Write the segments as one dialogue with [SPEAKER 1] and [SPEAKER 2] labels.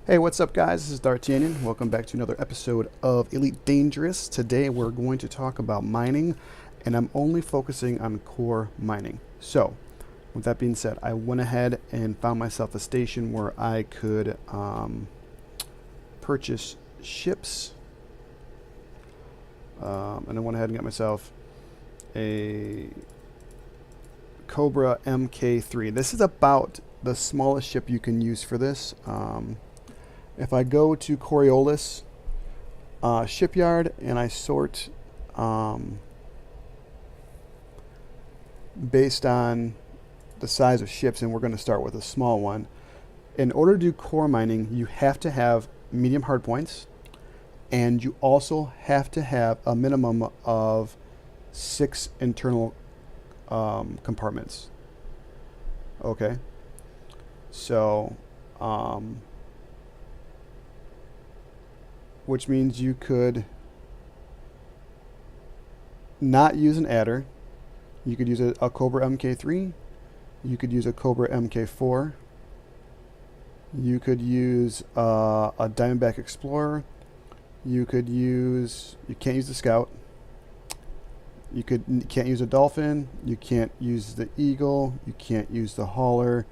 [SPEAKER 1] Hey, what's up, guys? This is D'Artagnan. Welcome back to another episode of Elite Dangerous. Today we're going to talk about mining, and I'm only focusing on core mining. So, with that being said, I went ahead and found myself a station where I could purchase ships, and I went ahead and got myself a Cobra MK3. This is about the smallest ship you can use for this. If I go to Coriolis shipyard and I sort based on the size of ships, and we're going to start with a small one. In order to do core mining, you have to have medium hard points, and you also have to have a minimum of 6 internal compartments. Okay, so which means you could not use an adder. You could use a Cobra MK3. You could use a Cobra MK4. You could use a Diamondback Explorer. You can't use the Scout. You can't use a Dolphin. You can't use the Eagle. You can't use the Hauler.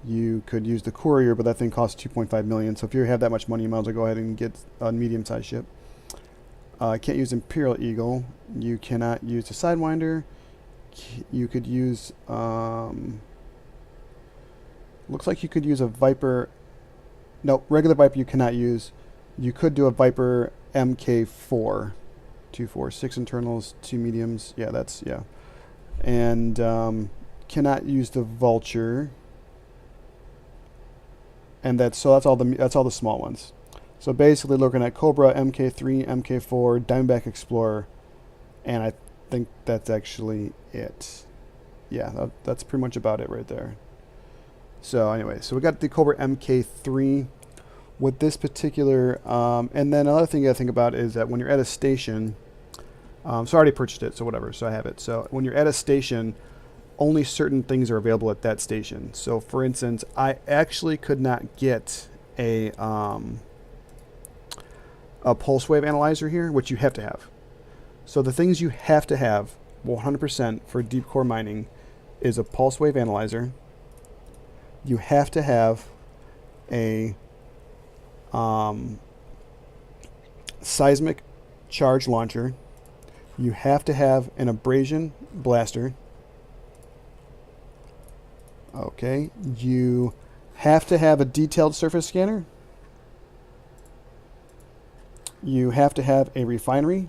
[SPEAKER 1] You could use the Courier, but that thing costs 2.5 million. So if you have that much money, you might as well go ahead and get a medium-sized ship. Can't use Imperial Eagle. You cannot use the Sidewinder. You could use looks like you could use a Viper. No, regular Viper you cannot use. You could do a Viper MK4. 6 internals, 2 mediums. Yeah, that's, yeah. And cannot use the Vulture. And that's all the small ones. So basically looking at Cobra, MK3, MK4, Diamondback Explorer, and I think that's actually it. Yeah, that's pretty much about it right there. So anyway, so we got the Cobra MK3 with this particular, and then another thing you gotta think about is that when you're at a station, so I already purchased it, so whatever, so I have it. So when you're at a station, only certain things are available at that station. So for instance, I actually could not get a pulse wave analyzer here, which you have to have. So the things you have to have 100% for deep core mining is a pulse wave analyzer. You have to have a seismic charge launcher. You have to have an abrasion blaster. Okay, you have to have a detailed surface scanner. You have to have a refinery.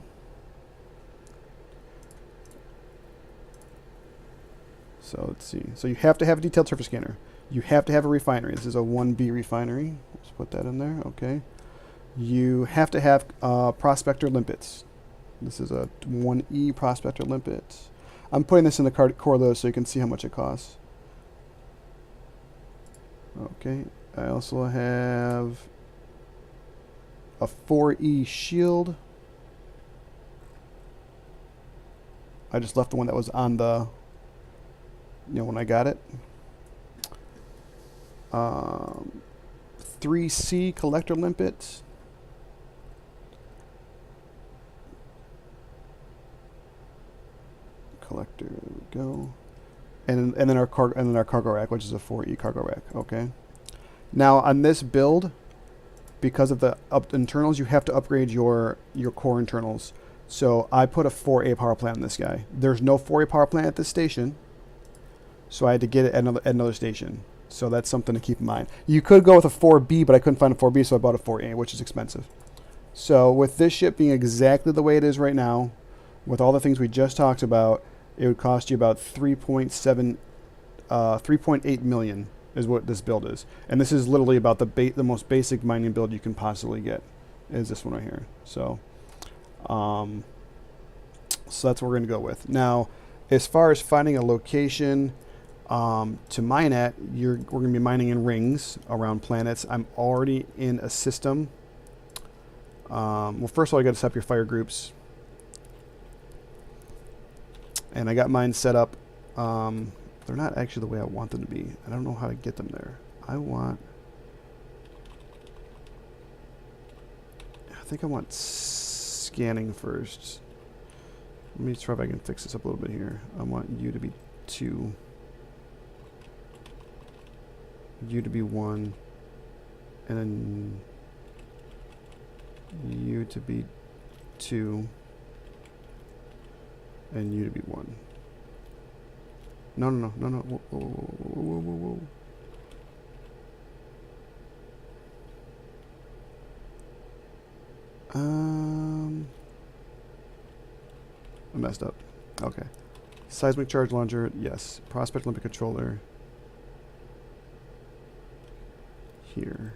[SPEAKER 1] So let's see. So you have to have a detailed surface scanner. You have to have a refinery. This is a 1B refinery. Let's put that in there. Okay. You have to have prospector limpets. This is a 1E prospector limpet. I'm putting this in the core load so you can see how much it costs. Okay, I also have a 4E shield. I just left the one that was on the, when I got it. 3C collector limpet. Collector, there we go. And then our cargo rack, which is a 4E cargo rack. Okay. Now on this build, because of the internals, you have to upgrade your core internals. So I put a 4A power plant on this guy. There's no 4A power plant at this station, so I had to get it at another station. So that's something to keep in mind. You could go with a 4B, but I couldn't find a 4B, so I bought a 4A, which is expensive. So with this ship being exactly the way it is right now, with all the things we just talked about, it would cost you about 3.8 million is what this build is. And this is literally about the most basic mining build you can possibly get, is this one right here. So so that's what we're going to go with. Now, as far as finding a location to mine at, we're going to be mining in rings around planets. I'm already in a system. Well, first of all, you got to set up your fire groups. And I got mine set up. They're not actually the way I want them to be. I don't know how to get them there. I want think I want scanning first. Let me try if I can fix this up a little bit here. I want U to be 2. U to be 1. And then U to be 2. And U to be 1. No. Whoa. I messed up. Okay. Seismic charge launcher, yes. Prospect limit controller. Here.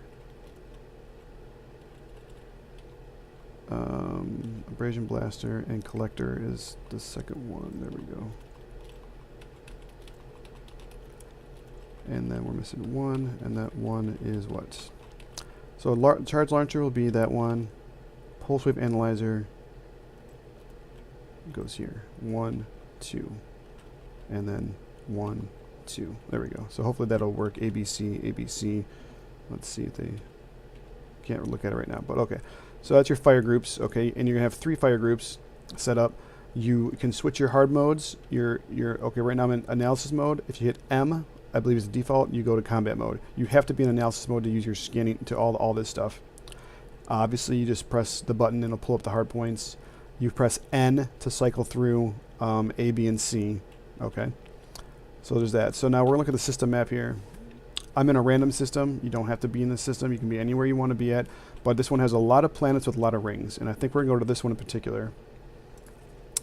[SPEAKER 1] Abrasion blaster and collector is the second one. There we go. And then we're missing 1, and that 1 is what? So charge launcher will be that one. Pulse wave analyzer goes here. 1, 2, and then 1, 2. There we go. So hopefully that'll work. ABC, ABC. Let's see if they can't look at it right now, but okay. So that's your fire groups, okay, and you're gonna have 3 fire groups set up. You can switch your hard modes. Your okay. Right now I'm in analysis mode. If you hit M, I believe is the default, you go to combat mode. You have to be in analysis mode to use your scanning to all this stuff. Obviously, you just press the button and it'll pull up the hard points. You press N to cycle through A, B, and C. Okay, so there's that. So now we're gonna look at the system map here. I'm in a random system. You don't have to be in the system. You can be anywhere you want to be at. But this one has a lot of planets with a lot of rings. And I think we're going to go to this one in particular,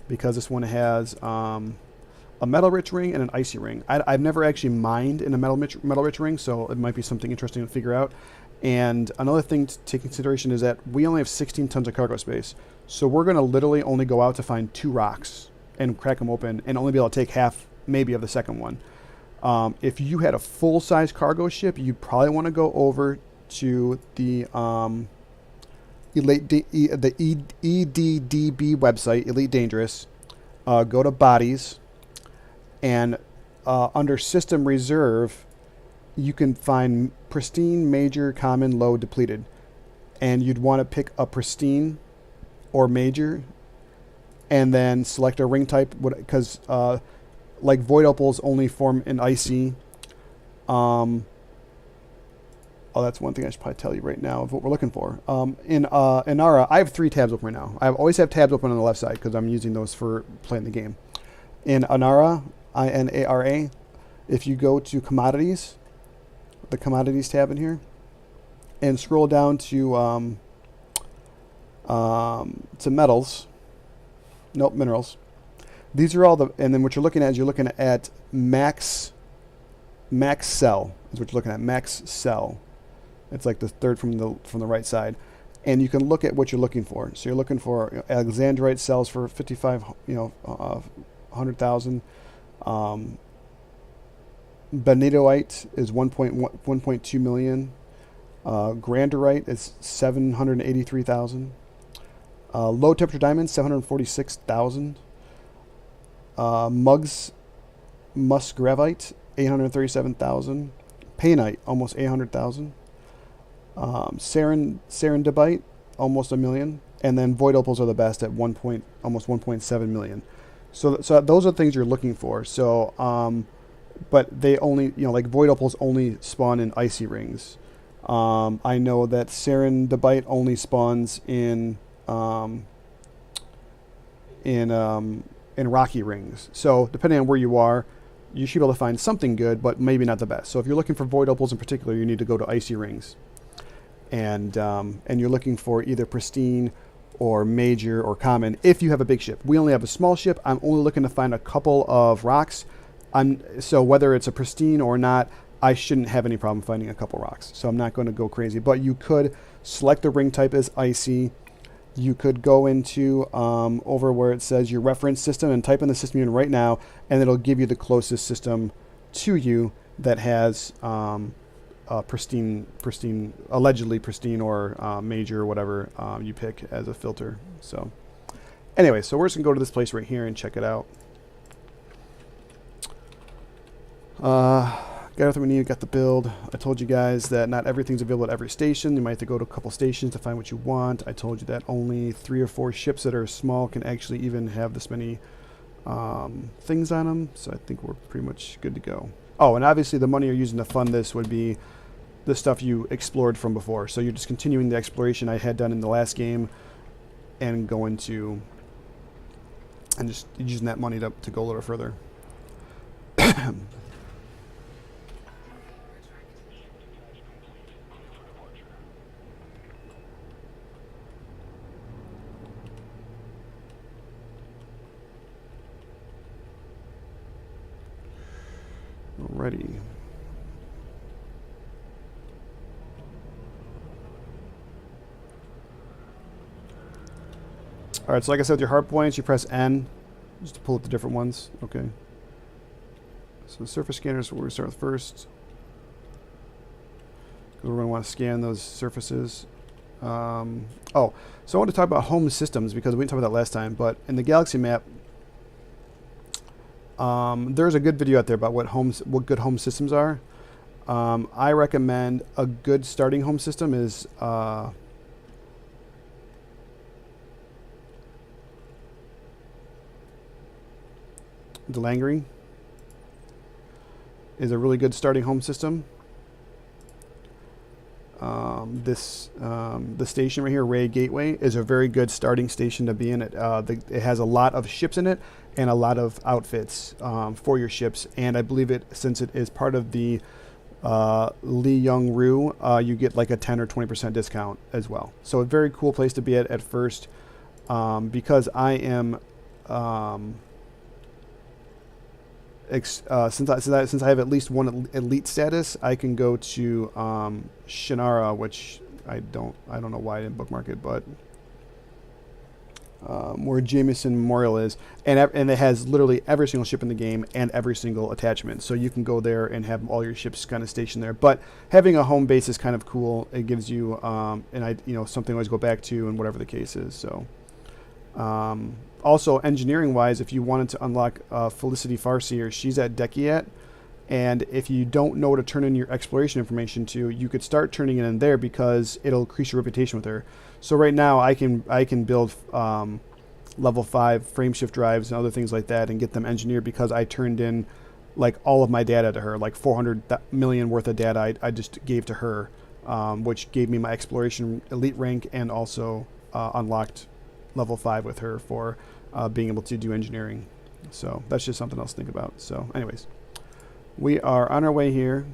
[SPEAKER 1] because this one has a metal-rich ring and an icy ring. I've never actually mined in a metal-rich ring, so it might be something interesting to figure out. And another thing to take consideration is that we only have 16 tons of cargo space. So we're going to literally only go out to find 2 rocks and crack them open and only be able to take half, maybe, of the second one. If you had a full-size cargo ship, you'd probably want to go over to the EDDB website, Elite Dangerous. Go to Bodies, and under System Reserve, you can find Pristine, Major, Common, Low, Depleted. And you'd want to pick a Pristine or Major, and then select a ring type, because like void opals only form in icy. Oh, that's one thing I should probably tell you right now of what we're looking for. In Inara, I have 3 tabs open right now. I always have tabs open on the left side because I'm using those for playing the game. In Inara, INARA, if you go to commodities, the commodities tab in here, and scroll down to metals, nope, minerals. These are all the, and then what you're looking at max cell is what you're looking at, max cell. It's like the third from the right side, and you can look at what you're looking for. So you're looking for Alexandrite cells for 100,000. Benitoite is 1.2 million. Granderite is 783,000. Low temperature diamond 746,000. Musgravite 837,000. Painite almost 800,000. Serendipite almost 1 million, and then void opals are the best at almost 1.7 million. So those are the things you're looking for. So but they only, like void opals only spawn in icy rings. I know that Serendipite only spawns in rocky rings. So depending on where you are, you should be able to find something good, but maybe not the best. So if you're looking for void opals in particular, you need to go to icy rings. And you're looking for either pristine or major or common if you have a big ship. We only have a small ship. I'm only looking to find a couple of rocks. So whether it's a pristine or not, I shouldn't have any problem finding a couple rocks. So I'm not going to go crazy. But you could select the ring type as icy. You could go into over where it says your reference system and type in the system you're in right now, and it'll give you the closest system to you that has pristine, allegedly pristine, or major, or whatever you pick as a filter. So anyway, so we're just gonna go to this place right here and check it out. Got Got everything we need, got the build. I told you guys that not everything's available at every station. You might have to go to a couple stations to find what you want. I told you that only 3 or 4 ships that are small can actually even have this many things on them. So I think we're pretty much good to go. Oh, and obviously the money you're using to fund this would be the stuff you explored from before. So you're just continuing the exploration I had done in the last game and going to, and just using that money to go a little further. Alrighty. Alright, so like I said, with your hard points, you press N just to pull up the different ones. Okay. So surface scanners is what we're going to start with first. Because we're going to want to scan those surfaces. Oh, so I want to talk about home systems because we didn't talk about that last time. But in the galaxy map, there's a good video out there about what good home systems are. I recommend a good starting home system is Delangri is a really good starting home system. The station right here, Ray Gateway, is a very good starting station to be in. It has a lot of ships in it and a lot of outfits for your ships. And I believe since it is part of the Lee Young Rue, you get like a 10 or 20% discount as well. So a very cool place to be at first, because I am since I have at least one elite status, I can go to Shannara, which I don't know why I didn't bookmark it, but where Jameson Memorial is, and it has literally every single ship in the game and every single attachment. So you can go there and have all your ships kind of stationed there. But having a home base is kind of cool. It gives you something to always go back to, and whatever the case is. So. Also, engineering-wise, if you wanted to unlock Felicity Farseer, she's at Dekiat, and if you don't know what to turn in your exploration information to, you could start turning it in there because it'll increase your reputation with her. So right now, I can build level 5 frame shift drives and other things like that and get them engineered because I turned in like all of my data to her, like 400 million worth of data I just gave to her, which gave me my exploration elite rank and also unlocked level 5 with her for being able to do engineering. So that's just something else to think about. So anyways, we are on our way here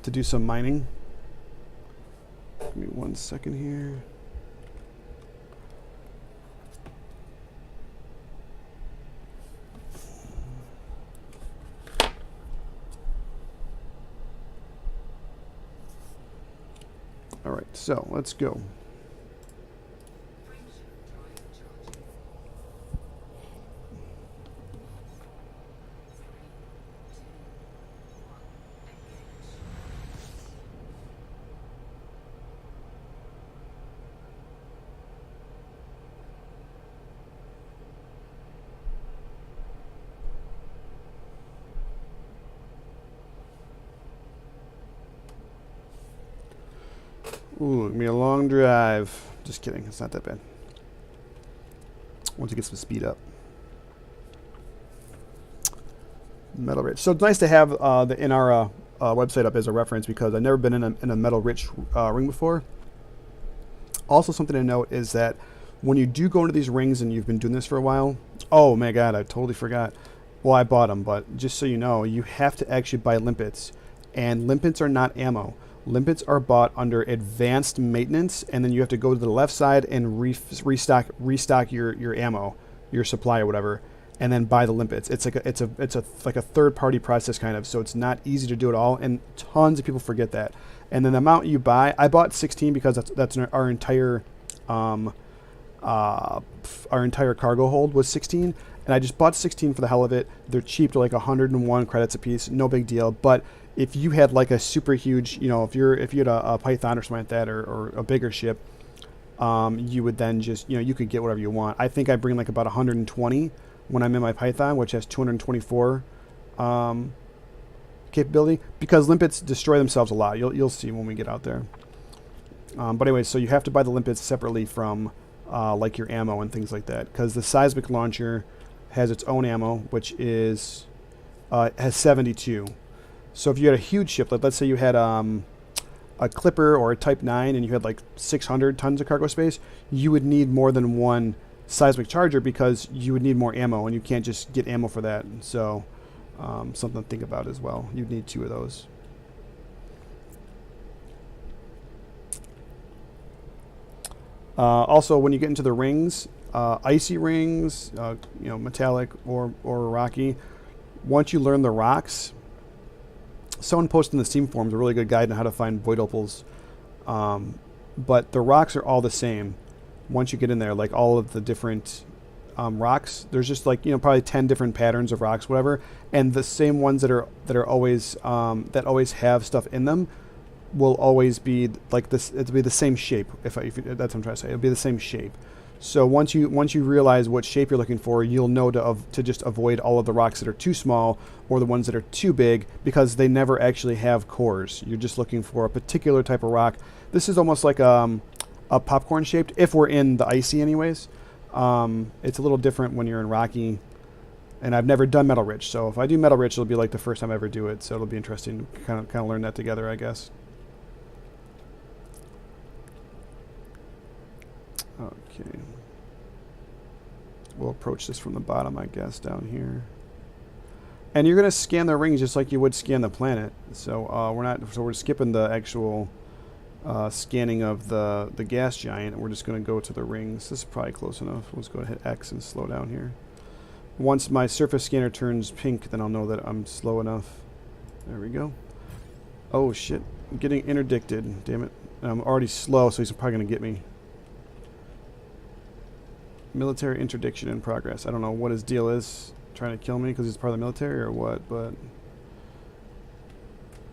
[SPEAKER 1] to do some mining. Give me 1 second here. All right, so let's go. Ooh, it's gonna be a long drive. Just kidding, it's not that bad. Once you get some speed up. Metal rich. So it's nice to have the Inara website up as a reference because I've never been in a metal rich ring before. Also, something to note is that when you do go into these rings and you've been doing this for a while, oh my god, I totally forgot. Well, I bought them, but just so you know, you have to actually buy limpets, and limpets are not ammo. Limpets are bought under advanced maintenance, and then you have to go to the left side and restock your ammo, your supply or whatever, and then buy the limpets. It's like a third party process kind of, so it's not easy to do it all, and tons of people forget that. And then the amount you buy, I bought 16 because that's our entire cargo hold was 16, and I just bought 16 for the hell of it. They're cheap, they're like 101 credits a piece, no big deal. But if you had like a super huge, if you had a Python or something like that, or a bigger ship, you would then just, you could get whatever you want. I think I bring like about 120 when I'm in my Python, which has 224 capability, because limpets destroy themselves a lot. You'll see when we get out there. But anyway, so you have to buy the limpets separately from like your ammo and things like that, because the seismic launcher has its own ammo, which is has 72. So if you had a huge ship, let's say you had a Clipper or a Type 9 and you had like 600 tons of cargo space, you would need more than one seismic charger because you would need more ammo, and you can't just get ammo for that. So something to think about as well. You'd need 2 of those. Also, when you get into the rings, icy rings, you know, metallic or rocky, once you learn the rocks, someone posted in the Steam forums a really good guide on how to find void opals. But the rocks are all the same once you get in there, like all of the different rocks. There's just like, you know, probably 10 different patterns of rocks, whatever, and the same ones that are always that always have stuff in them will always be like this. It'll be the same shape. If that's what I'm trying to say, it'll be the same shape. So once you realize what shape you're looking for, you'll know to just avoid all of the rocks that are too small or the ones that are too big, because they never actually have cores. You're just looking for a particular type of rock. This is almost like a popcorn shaped, if we're in the icy anyways. It's a little different when you're in rocky, and I've never done metal rich. So if I do metal rich, it'll be like the first time I ever do it. So it'll be interesting to kind of learn that together, I guess. Okay. We'll approach this from the bottom, I guess, down here. And you're going to scan the rings just like you would scan the planet. So we're skipping the actual scanning of the gas giant. We're just going to go to the rings. This is probably close enough. Let's go ahead, hit X, and slow down here. Once my surface scanner turns pink, then I'll know that I'm slow enough. There we go. Oh shit, I'm getting interdicted. Damn it. I'm already slow, so he's probably going to get me. Military interdiction in progress. I don't know what his deal is, trying to kill me because he's part of the military or what, but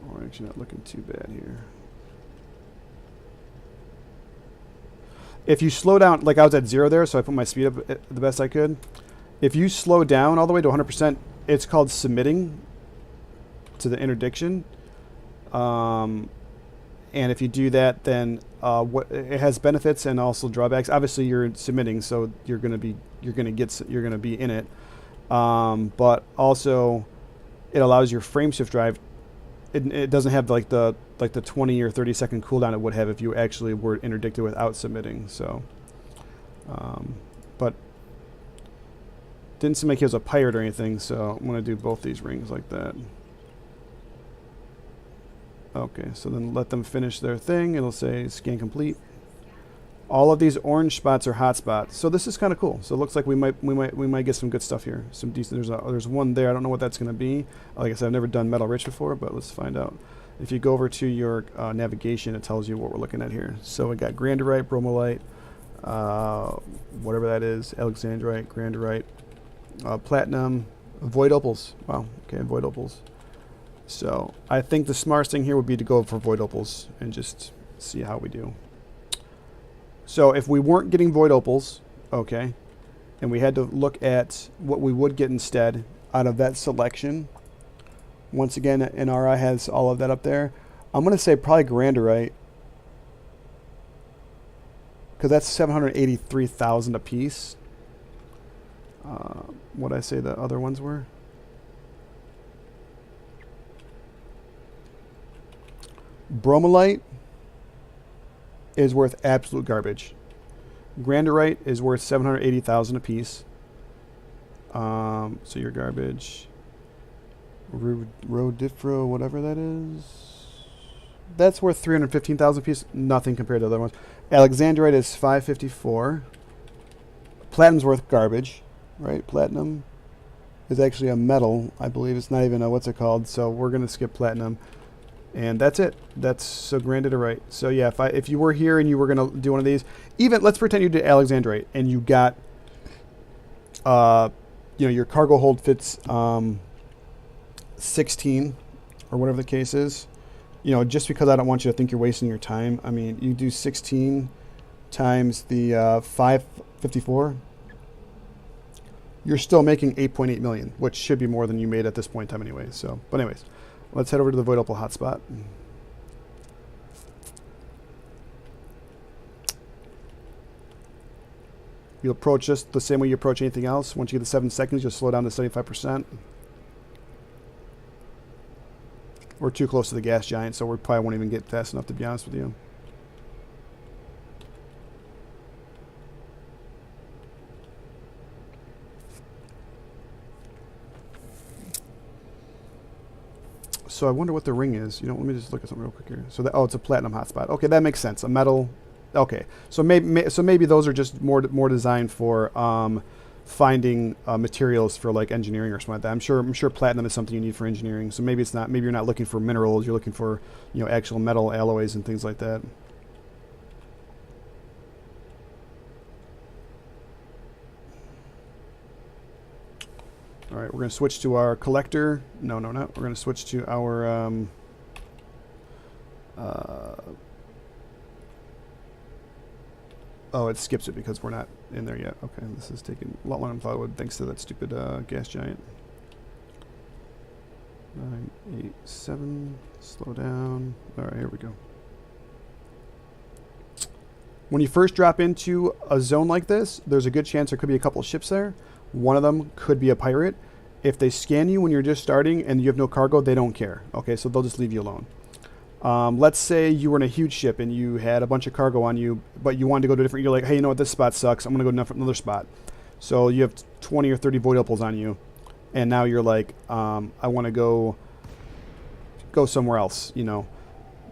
[SPEAKER 1] we're actually not looking too bad here. If you slow down, like I was at 0 there, so I put my speed up the best I could. If you slow down all the way to 100%, it's called submitting to the interdiction. And if you do that, then it has benefits and also drawbacks. Obviously, you're submitting, so you're gonna be in it. But also, it allows your frame shift drive. It doesn't have like the 20 or 30 second cooldown it would have if you actually were interdicted without submitting. So, but didn't seem like he was a pirate or anything. So I'm gonna do both these rings like that. Okay, so then let them finish their thing. It'll say scan complete. All of these orange spots are hot spots. So this is kind of cool. So it looks like we might get some good stuff here. Some decent. There's one there. I don't know what that's going to be. Like I said, I've never done metal rich before, but let's find out. If you go over to your navigation, it tells you what we're looking at here. So we got grandorite, bromolite, whatever that is, alexandrite, grandorite, platinum, void opals. Wow. Okay, void opals. So I think the smartest thing here would be to go for void opals and just see how we do. So if we weren't getting void opals, okay, and we had to look at what we would get instead out of that selection, once again, NRI has all of that up there. I'm going to say probably grandorite, because that's 783,000 a piece. What did I say the other ones were? Bromolite is worth absolute garbage. Grandorite is worth 780,000 a piece. So your garbage. Rodifero, whatever that is. That's worth 315,000 a piece. Nothing compared to the other ones. Alexandrite is 554. Platinum's worth garbage, right? Platinum is actually a metal. I believe it's not even a what's it called. So we're gonna skip platinum. And that's it. That's so grandorite. So yeah, if you were here and you were gonna do one of these, even let's pretend you did alexandrite and you got, your cargo hold fits 16 or whatever the case is. Just because I don't want you to think you're wasting your time. I mean, you do 16 times the 554. You're still making 8.8 million, which should be more than you made at this point in time anyway. So, but anyways. Let's head over to the void opal hotspot. You approach this the same way you approach anything else. Once you get the 7 seconds, you'll slow down to 75%. We're too close to the gas giant, so we probably won't even get fast enough, to be honest with you. So I wonder what the ring is. You know, let me just look at something real quick here. So that, oh, it's a platinum hotspot. Okay, that makes sense. A metal. Okay, so maybe those are just more designed for finding materials for like engineering or something like that. I'm sure platinum is something you need for engineering. So maybe it's not. Maybe you're not looking for minerals. You're looking for, you know, actual metal alloys and things like that. All right, we're going to switch to our collector. No. We're going to switch to our oh, it skips it because we're not in there yet. Okay, this is taking a lot longer than I thought it would, thanks to that stupid gas giant. 9, 8, 7. Slow down. All right, here we go. When you first drop into a zone like this, there's a good chance there could be a couple of ships there. One of them could be a pirate. If they scan you when you're just starting and you have no cargo, they don't care. Okay, so they'll just leave you alone. Let's say you were in a huge ship and you had a bunch of cargo on you, but you wanted to go to a different. You're like, hey, you know what? This spot sucks. I'm gonna go to another spot. So you have 20 or 30 void opals on you, and now you're like, I want to go somewhere else. You know.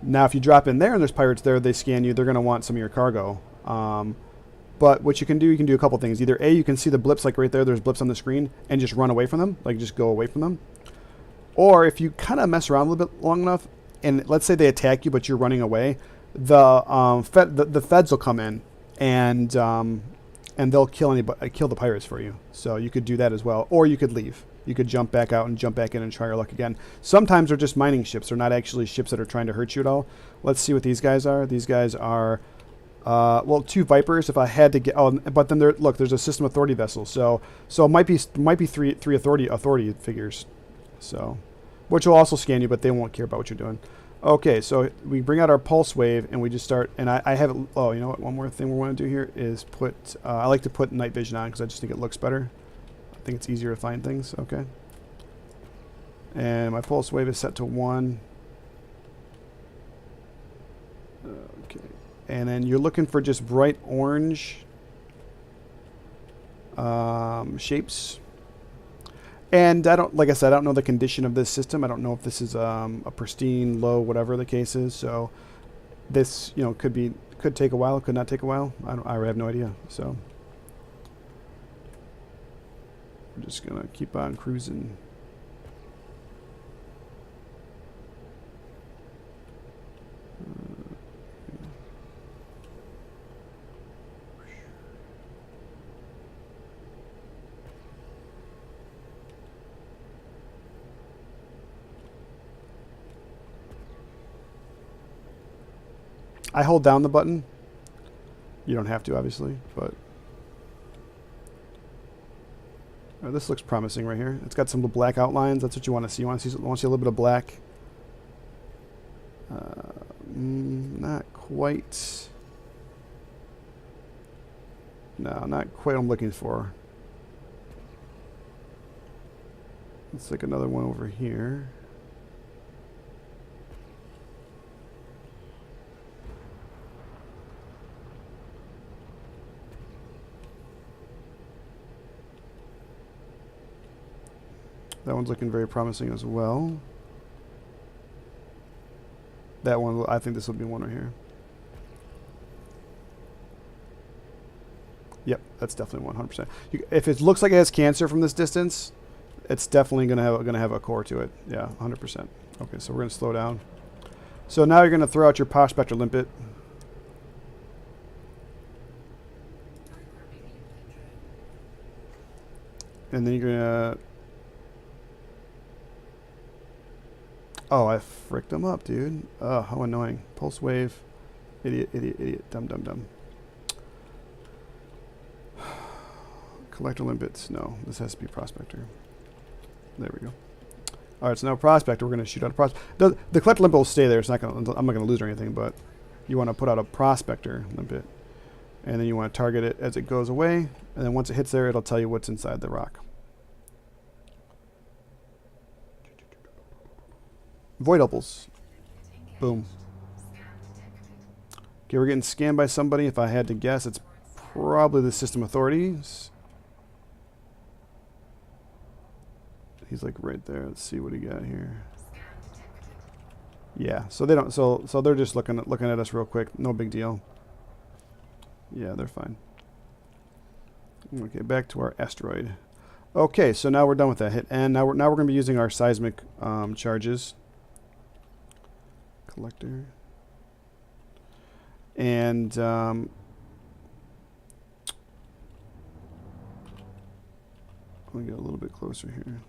[SPEAKER 1] Now, if you drop in there and there's pirates there, they scan you. They're gonna want some of your cargo. But what you can do a couple things. Either A, you can see the blips like right there. There's blips on the screen, and just run away from them, like just go away from them. Or if you kind of mess around a little bit long enough, and let's say they attack you, but you're running away, the feds will come in and they'll kill the pirates for you. So you could do that as well, or you could leave. You could jump back out and jump back in and try your luck again. Sometimes they're just mining ships. They're not actually ships that are trying to hurt you at all. Let's see what these guys are. These guys are. Well, 2 Vipers. If I had to get, but then look, there's a system authority vessel. So it might be three authority figures. So, which will also scan you, but they won't care about what you're doing. Okay, so we bring out our pulse wave and we just start. And I have. Oh, you know what? One more thing we want to do here is put. I like to put night vision on because I just think it looks better. I think it's easier to find things. Okay. And my pulse wave is set to 1. Okay. And then you're looking for just bright orange shapes. And like I said, I don't know the condition of this system. I don't know if this is a pristine, low, whatever the case is. So this, you know, could take a while, could not take a while. I have no idea. So we're just gonna keep on cruising. I hold down the button. You don't have to, obviously, but this looks promising right here. It's got some black outlines. That's what you want to see. You want to see a little bit of black. Not quite. No, not quite what I'm looking for. Let's take another one over here. That one's looking very promising as well. That one, I think this will be one right here. Yep, that's definitely 100%. If it looks like it has cancer from this distance, it's definitely gonna have a core to it. Yeah, 100%. Okay, so we're gonna slow down. So now you're gonna throw out your power spectral limpet. And then you're gonna. Oh, I fricked them up, dude. Oh, how annoying. Pulse wave. Idiot, idiot, idiot. Dumb, dumb, dumb. Collector limpets. No, this has to be prospector. There we go. All right, so now prospector, we're going to shoot out a prospector. The collect limpet will stay there. It's not going. I'm not going to lose or anything, but you want to put out a prospector limpet, and then you want to target it as it goes away, and then once it hits there, it'll tell you what's inside the rock. Void opals. Boom. Okay, we're getting scanned by somebody. If I had to guess, it's probably the system authorities. He's like right there. Let's see what he got here. Yeah, so they don't. So they're just looking at us real quick. No big deal. Yeah, they're fine. Okay, back to our asteroid. Okay, so now we're done with that hit, and now we're going to be using our seismic charges. Collector. And let me get a little bit closer here.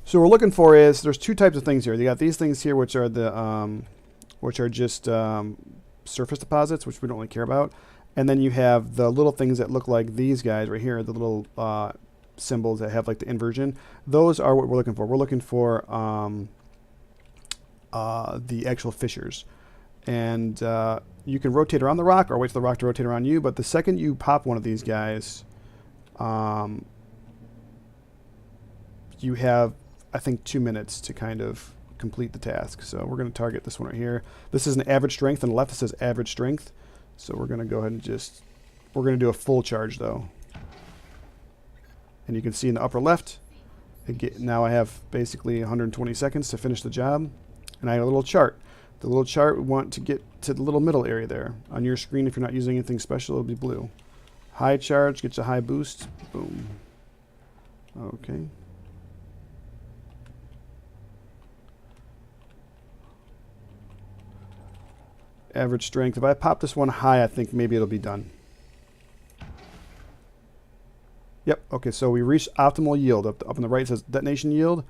[SPEAKER 1] So what we're looking for is there's two types of things here. You got these things here, which are just surface deposits, which we don't really care about, and then you have the little things that look like these guys right here, the little symbols that have like the inversion. Those are what we're looking for. We're looking for the actual fissures, and you can rotate around the rock or wait for the rock to rotate around you. But the second you pop one of these guys, you have, I think, 2 minutes to kind of complete the task. So we're going to target this one right here. This is an average strength. On the left it says average strength. So we're going to go ahead and we're going to do a full charge though. And you can see in the upper left, now I have basically 120 seconds to finish the job. And I have a little chart. The little chart, we want to get to the little middle area there. On your screen, if you're not using anything special, it'll be blue. High charge gets a high boost. Boom. Okay. Average strength. If I pop this one high, I think maybe it'll be done. Yep. Okay, so we reached optimal yield. Up on the right it says detonation yield.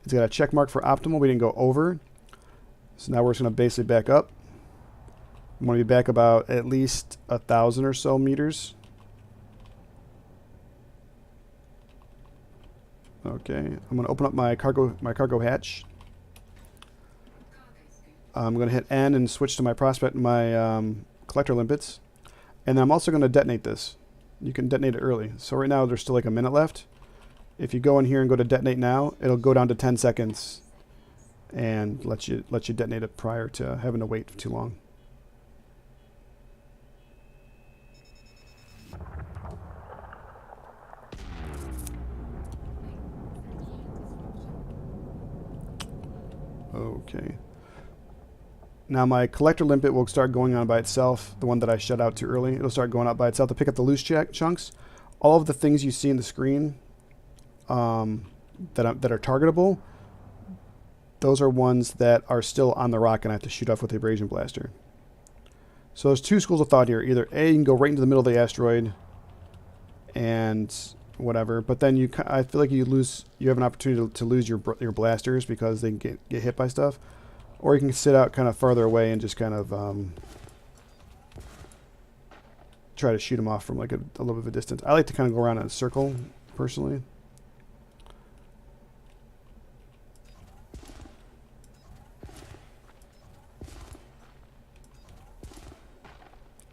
[SPEAKER 1] It's got a check mark for optimal. We didn't go over. So now we're just going to basically back up. I'm going to be back about at least 1,000 or so meters. Okay. I'm going to open up my cargo hatch. I'm going to hit N and switch to my collector limpets. And then I'm also going to detonate this. You can detonate it early. So right now there's still like a minute left. If you go in here and go to detonate now, it'll go down to 10 seconds and let you detonate it prior to having to wait too long. Okay. Now my collector limpet will start going on by itself, the one that I shut out too early. It'll start going out by itself to pick up the loose chunks. All of the things you see in the screen that are targetable, those are ones that are still on the rock and I have to shoot off with the abrasion blaster. So there's two schools of thought here. Either A, you can go right into the middle of the asteroid and whatever, but then I feel like you have an opportunity to lose your blasters because they can get hit by stuff. Or you can sit out kind of farther away and just kind of try to shoot them off from like a little bit of a distance. I like to kind of go around in a circle, personally.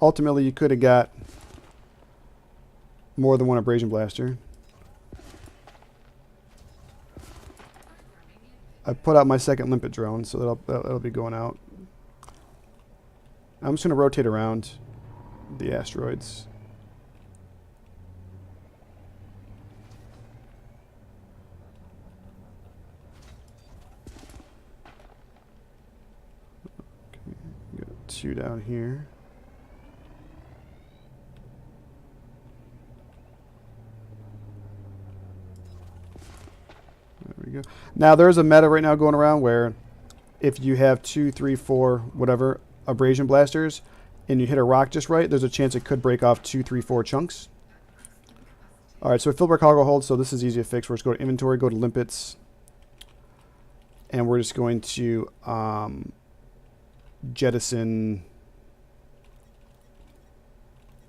[SPEAKER 1] Ultimately, you could have got more than one abrasion blaster. I put out my second limpet drone, so that'll be going out. I'm just going to rotate around the asteroids. Okay, got two down here. There we go. Now there's a meta right now going around where if you have 2, 3, 4, whatever abrasion blasters and you hit a rock just right, there's a chance it could break off 2, 3, 4 chunks. All right, so we filled our cargo hold, so this is easy to fix. We're just go to inventory, go to limpets, and we're just going to jettison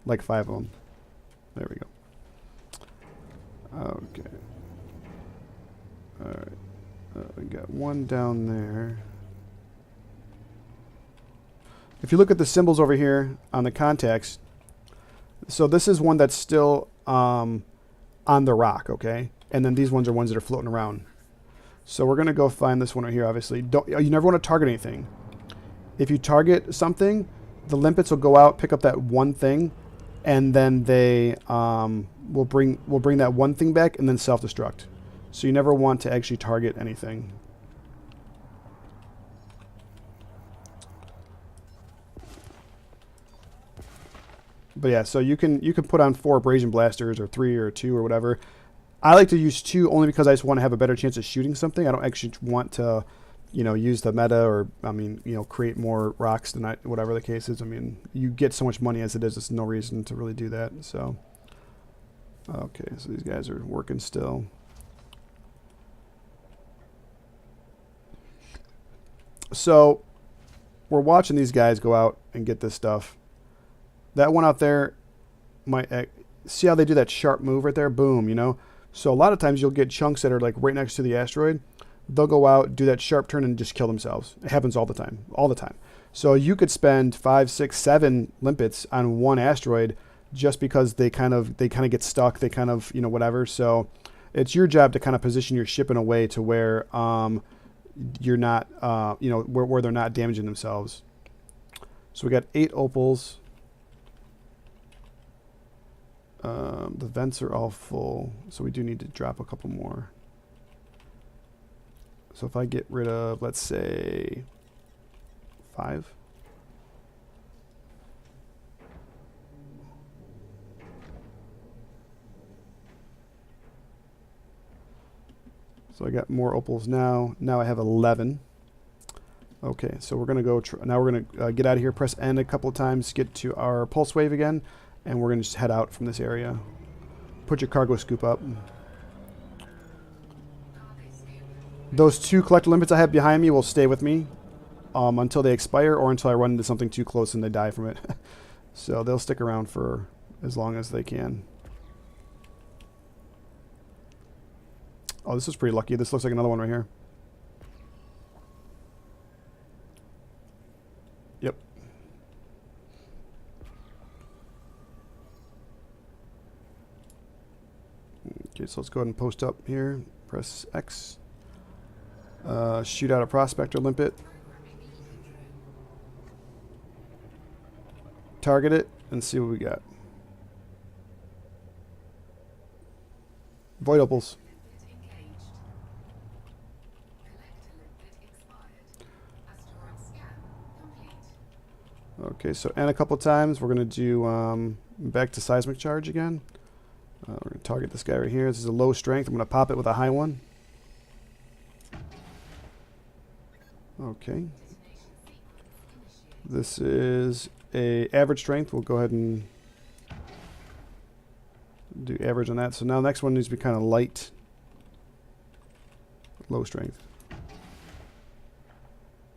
[SPEAKER 1] like 5 of them. There we go. Okay. All right. We got one down there. If you look at the symbols over here on the contacts, so this is one that's still on the rock, okay? And then these ones are ones that are floating around. So we're gonna go find this one right here. Obviously, you never want to target anything. If you target something, the limpets will go out, pick up that one thing, and then they will bring that one thing back and then self-destruct. So you never want to actually target anything. But yeah, so you can put on 4 abrasion blasters or 3 or 2 or whatever. I like to use 2 only because I just want to have a better chance of shooting something. I don't actually want to, use the meta or, create more rocks than whatever the case is. I mean, you get so much money as it is. There's no reason to really do that. So, okay, so these guys are working still. So, we're watching these guys go out and get this stuff. That one out there might see how they do that sharp move right there? Boom, So a lot of times you'll get chunks that are like right next to the asteroid. They'll go out, do that sharp turn, and just kill themselves. It happens all the time. So you could spend 5, 6, 7 limpets on one asteroid just because they kind of get stuck. They kind of whatever. So it's your job to kind of position your ship in a way to where you're not where they're not damaging themselves. So we got 8 opals. The vents are all full, so we do need to drop a couple more. So if I get rid of, let's say, 5. So I got more opals now. Now I have 11. Okay, so we're gonna go. Now we're gonna get out of here. Press N a couple of times. Get to our pulse wave again. And we're going to just head out from this area. Put your cargo scoop up. Those 2 collector limpets I have behind me will stay with me until they expire or until I run into something too close and they die from it. So they'll stick around for as long as they can. Oh, this is pretty lucky. This looks like another one right here. Yep. Okay, so let's go ahead and post up here. Press X. Shoot out a prospector limpet. Target it and see what we got. Void opals. Okay, so and a couple times we're going to do back to seismic charge again. We're going to target this guy right here. This is a low strength. I'm going to pop it with a high one. Okay. This is a average strength. We'll go ahead and do average on that. So now the next one needs to be kind of light. Low strength.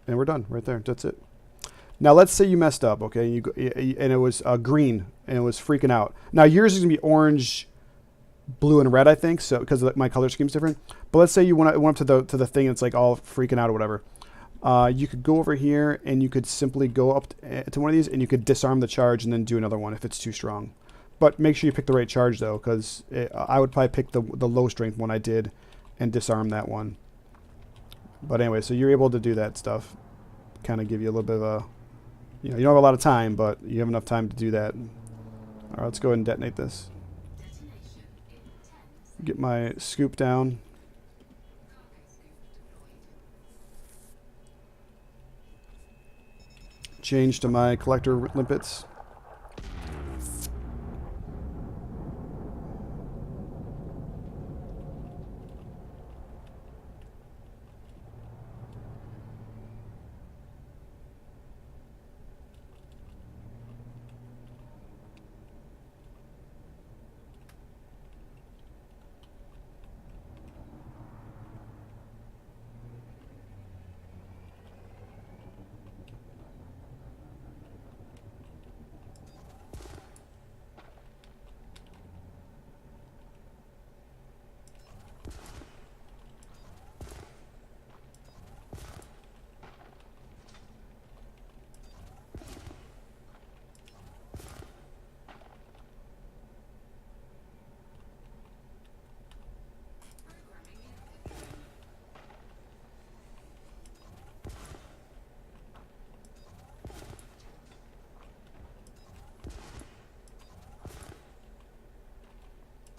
[SPEAKER 1] And we're done right there. That's it. Now let's say you messed up, okay? And it was green and it was freaking out. Now yours is going to be orange, blue, and red, I think, so because my color scheme's different. But let's say you went up to the thing and it's like all freaking out or whatever. You could go over here and you could simply go up to one of these and you could disarm the charge and then do another one if it's too strong. But make sure you pick the right charge though, because I would probably pick the low strength one I did and disarm that one. But anyway, so you're able to do that stuff. Kind of give you a little bit of a, you don't have a lot of time, but you have enough time to do that. All right, let's go ahead and detonate this. Get my scoop down. Change to my collector limpets.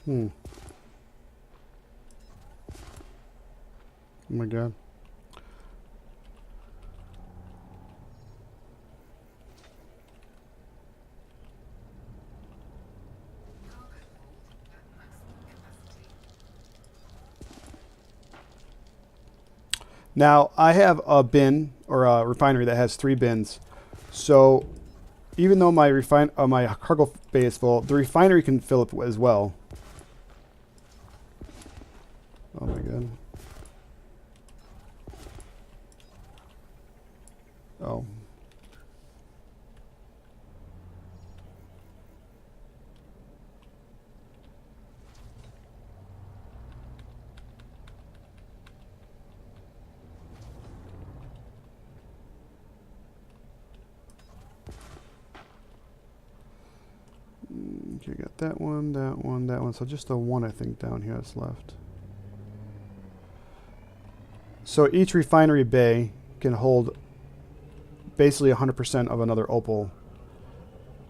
[SPEAKER 1] Hmm. Oh my god. Now, I have a bin or a refinery that has 3 bins. So, even though my cargo bay is full, the refinery can fill up as well. Oh my god. Oh. Okay, got that one, that one, that one. So just the one, I think, down here that's left. So each refinery bay can hold basically 100% of another opal.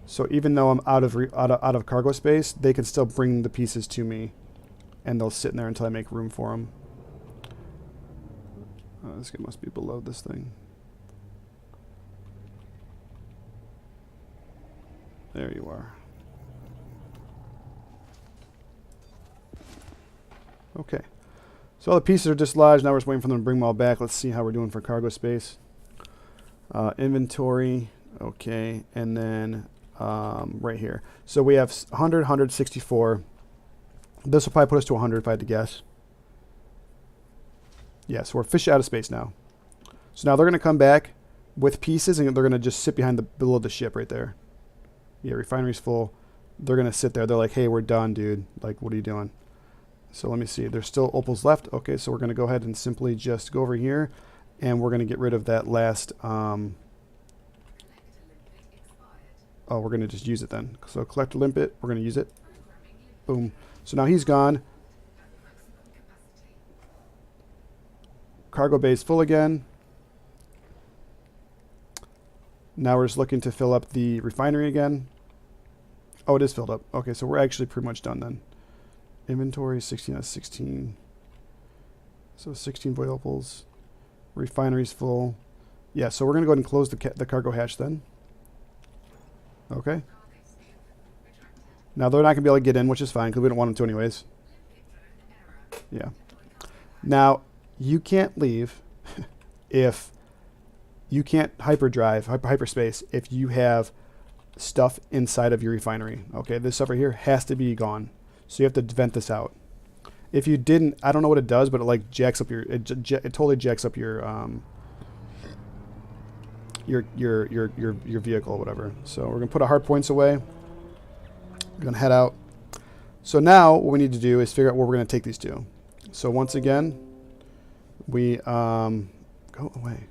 [SPEAKER 1] So even though I'm out of cargo space, they can still bring the pieces to me, and they'll sit in there until I make room for them. This guy must be below this thing. There you are. Okay. So all the pieces are dislodged. Now we're just waiting for them to bring them all back. Let's see how we're doing for cargo space. Inventory. Okay. And then right here. So we have 100, 164. This will probably put us to 100 if I had to guess. Yeah, so we're fish out of space now. So now they're going to come back with pieces, and they're going to just sit below the ship right there. Yeah, refinery's full. They're going to sit there. They're like, hey, we're done, dude. Like, what are you doing? So let me see. There's still opals left. Okay, so we're going to go ahead and simply just go over here, and we're going to get rid of that last... oh, we're going to just use it then. So collect a limpet. We're going to use it. Boom. So now he's gone. Cargo bay is full again. Now we're just looking to fill up the refinery again. Oh, it is filled up. Okay, so we're actually pretty much done then. Inventory 16 out of 16. So 16 void opals. Refinery's full. Yeah, so we're going to go ahead and close the cargo hatch then. Okay. Now they're not going to be able to get in, which is fine because we don't want them to anyways. Yeah. Now, you can't leave if you can't hyperspace if you have stuff inside of your refinery. Okay, this stuff right here has to be gone. So you have to vent this out. If you didn't, I don't know what it does, but it like jacks up it totally jacks up your vehicle or whatever. So we're gonna put our hard points away. We're gonna head out. So now what we need to do is figure out where we're gonna take these to. So once again, we go away.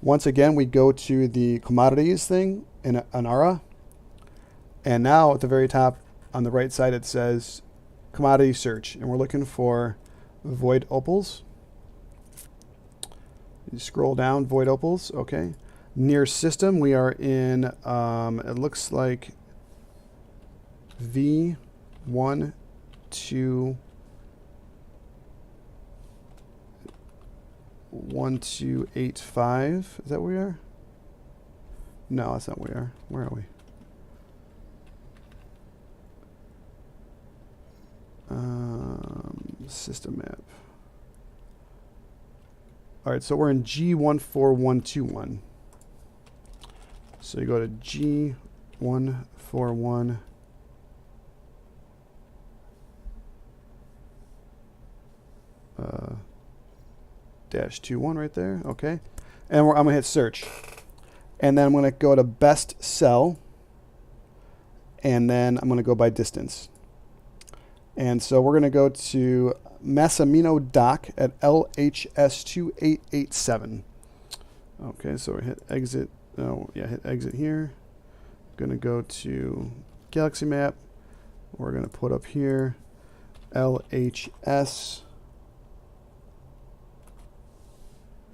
[SPEAKER 1] Once again, we go to the commodities thing in Anara. And now at the very top on the right side, it says commodity search. And we're looking for void opals. You scroll down, void opals. Okay. Near system, we are in, it looks like V1, 2, 1285. Is that where we are? No, that's not where we are. Where are we? System map. All right, so we're in G14121. So you go to G141. Dash 21 right there. Okay. And I'm going to hit search. And then I'm going to go to best sell. And then I'm going to go by distance. And so we're going to go to Massimino Dock at LHS2887. Okay, so we hit exit. Oh, yeah, hit exit here. Going to go to Galaxy Map. We're going to put up here LHS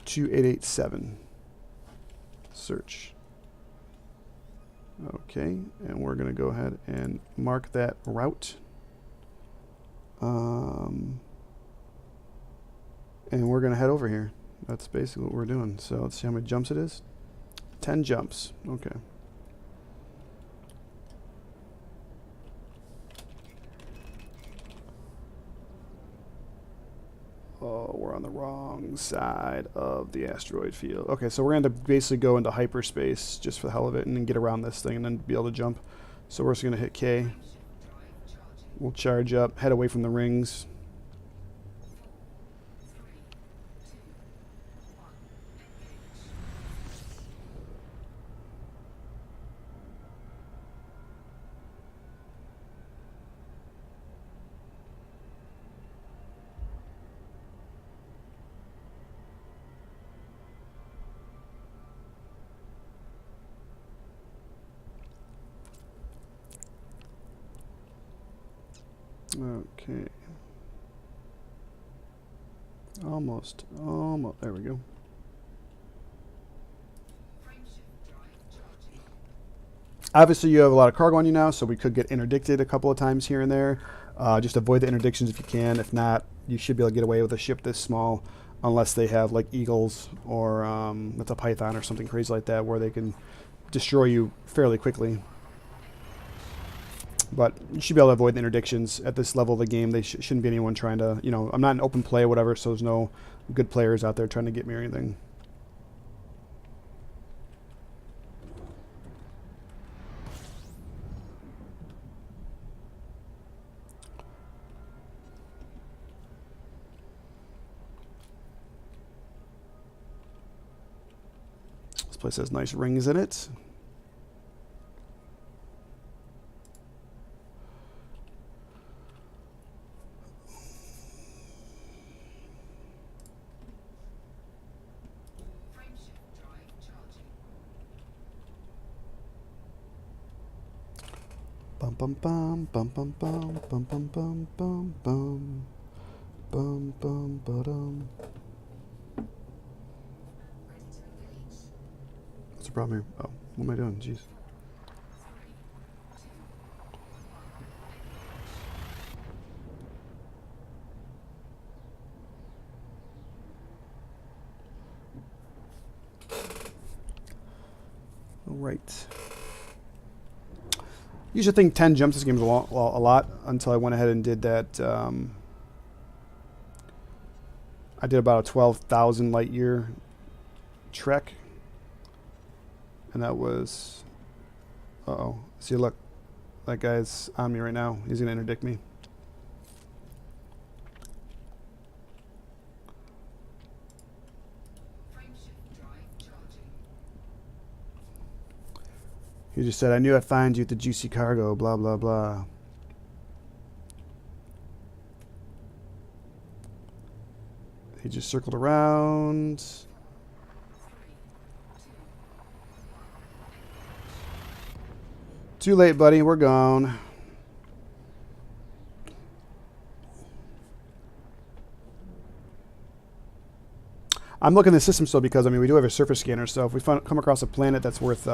[SPEAKER 1] 2887. Search. Okay, and we're going to go ahead and mark that route. And we're going to head over here. That's basically what we're doing. So let's see how many jumps it is. 10 jumps. Okay. Oh, we're on the wrong side of the asteroid field. Okay, so we're going to basically go into hyperspace just for the hell of it and then get around this thing and then be able to jump. So we're just going to hit K. We'll charge up, head away from the rings. Okay. Almost. There we go. Obviously, you have a lot of cargo on you now, so we could get interdicted a couple of times here and there. Just avoid the interdictions if you can. If not, you should be able to get away with a ship this small, unless they have like Eagles or that's a Python or something crazy like that, where they can destroy you fairly quickly. But you should be able to avoid the interdictions at this level of the game. They shouldn't be anyone trying to, you know, I'm not an open play or whatever, so there's no good players out there trying to get me or anything. This place has nice rings in it. Bum bum bum bum bum bum bum bum bum bum bum bum bum bum. What's the problem here? Oh, what am I doing? Jeez. All right. You should think 10 jumps this game is a lot until I went ahead and did that. I did about a 12,000 light year trek. And that was... Uh-oh. See, look. That guy's on me right now. He's going to interdict me. He just said, I knew I'd find you at the juicy cargo, blah, blah, blah. He just circled around. Too late, buddy. We're gone. I'm looking at the system still because, I mean, we do have a surface scanner, so if we come across a planet that's worth...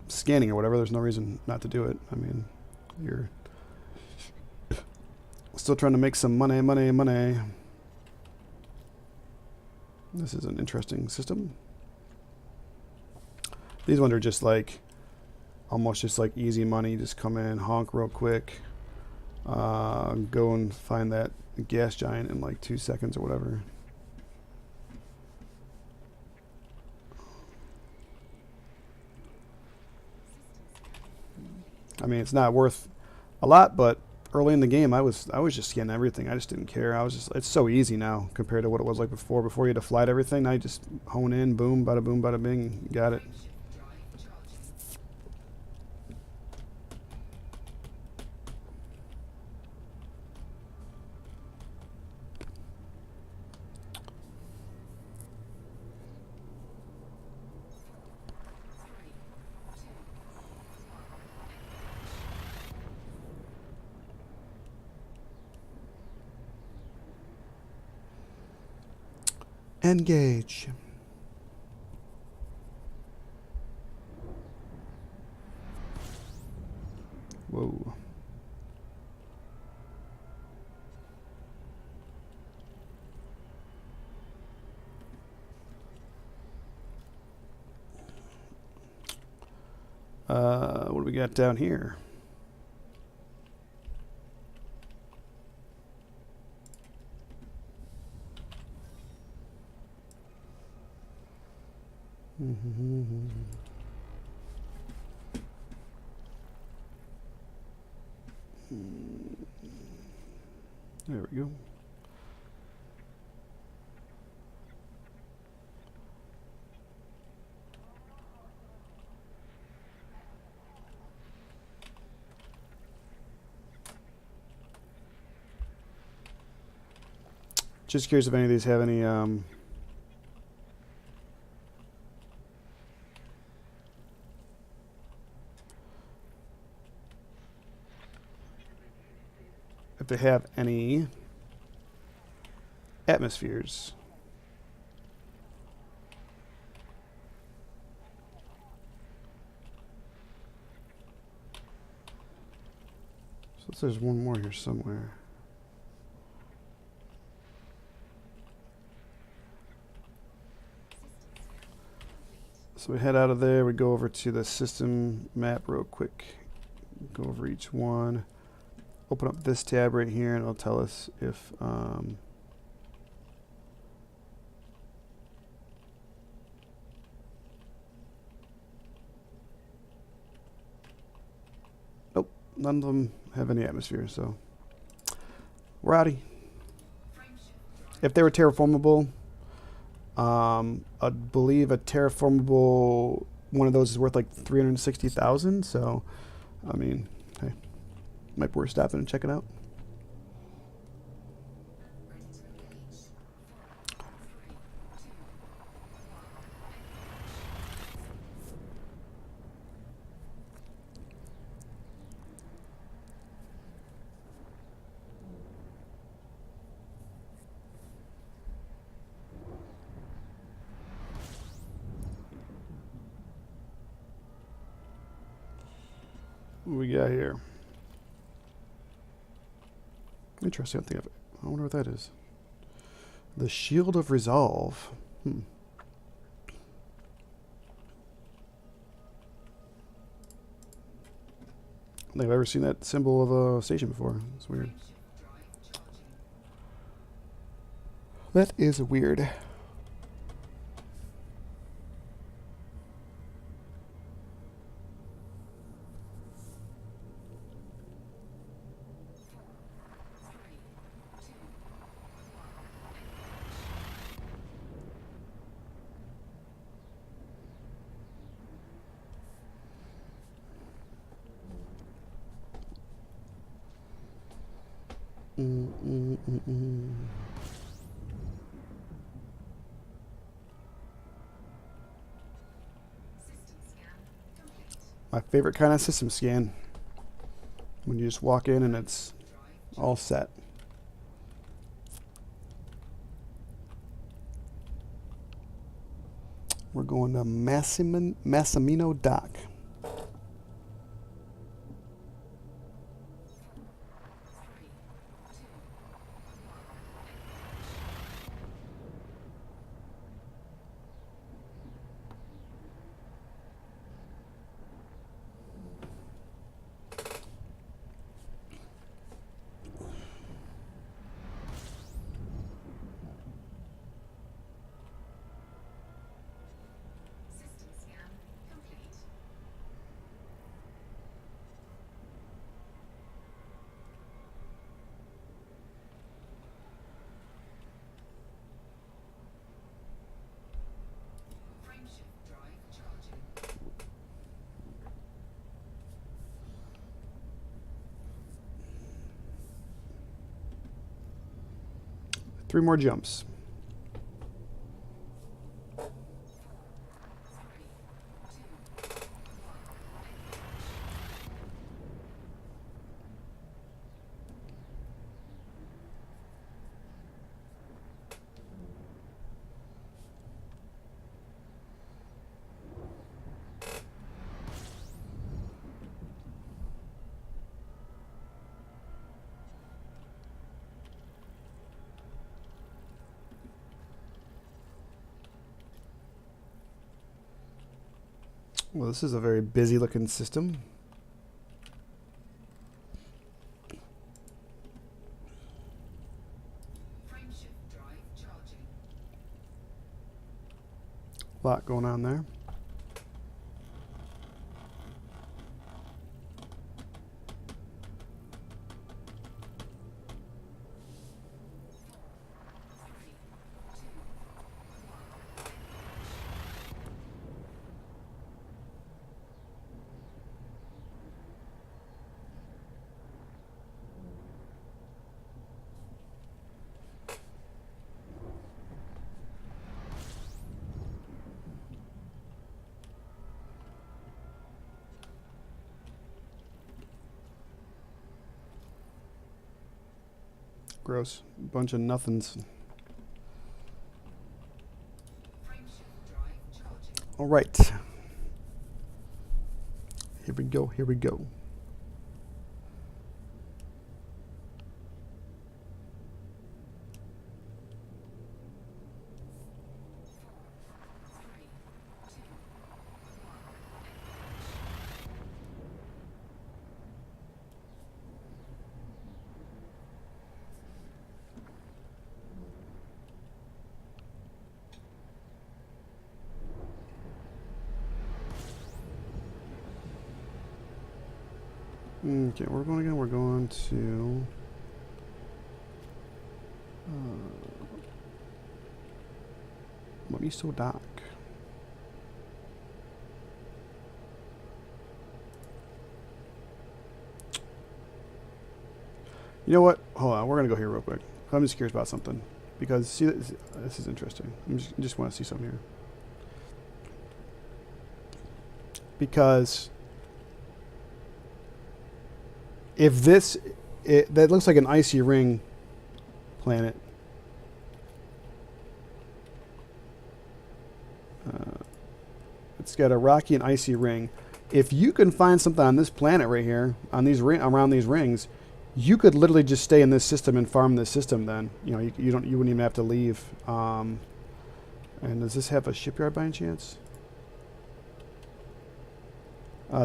[SPEAKER 1] scanning or whatever, there's no reason not to do it. I mean, you're still trying to make some money. This is an interesting system. These ones are just like almost just like easy money. Just come in, honk real quick, go and find that gas giant in like 2 seconds or whatever. I mean, it's not worth a lot, but early in the game, I was just scanning everything. I just didn't care. It's so easy now compared to what it was like before. Before you had to fly to everything. Now you just hone in, boom, bada bing, got it. Engage. Whoa. what do we got down here? There we go. Just curious if any of these have any if they have any atmospheres. So there's one more here somewhere. So we head out of there, we go over to the system map real quick. Go over each one. Open up this tab right here and it'll tell us if nope, none of them have any atmosphere, so we're outie. If they were terraformable, I believe a terraformable one of those is worth like 360,000. So, I mean, hey, might be worth stopping and checking out. What we got here? Interesting. I wonder what that is. The Shield of Resolve. Think I've ever seen that symbol of a station before. It's weird. That is weird. My favorite kind of system scan. When you just walk in and it's all set. We're going to Massimino Dock. Three more jumps. Well, this is a very busy looking system. A lot going on there. Gross. Bunch of nothings. All right. Here we go. Here we go. Okay, we're going again. We're going to let me so dock. You know what? Hold on. We're gonna go here real quick. I'm just curious about something because see, this is interesting. I just want to see something here because if this that looks like an icy ring planet. It's got a rocky and icy ring. If you can find something on this planet right here, on these around these rings, you could literally just stay in this system and farm this system. Then you wouldn't even have to leave. And does this have a shipyard by any chance?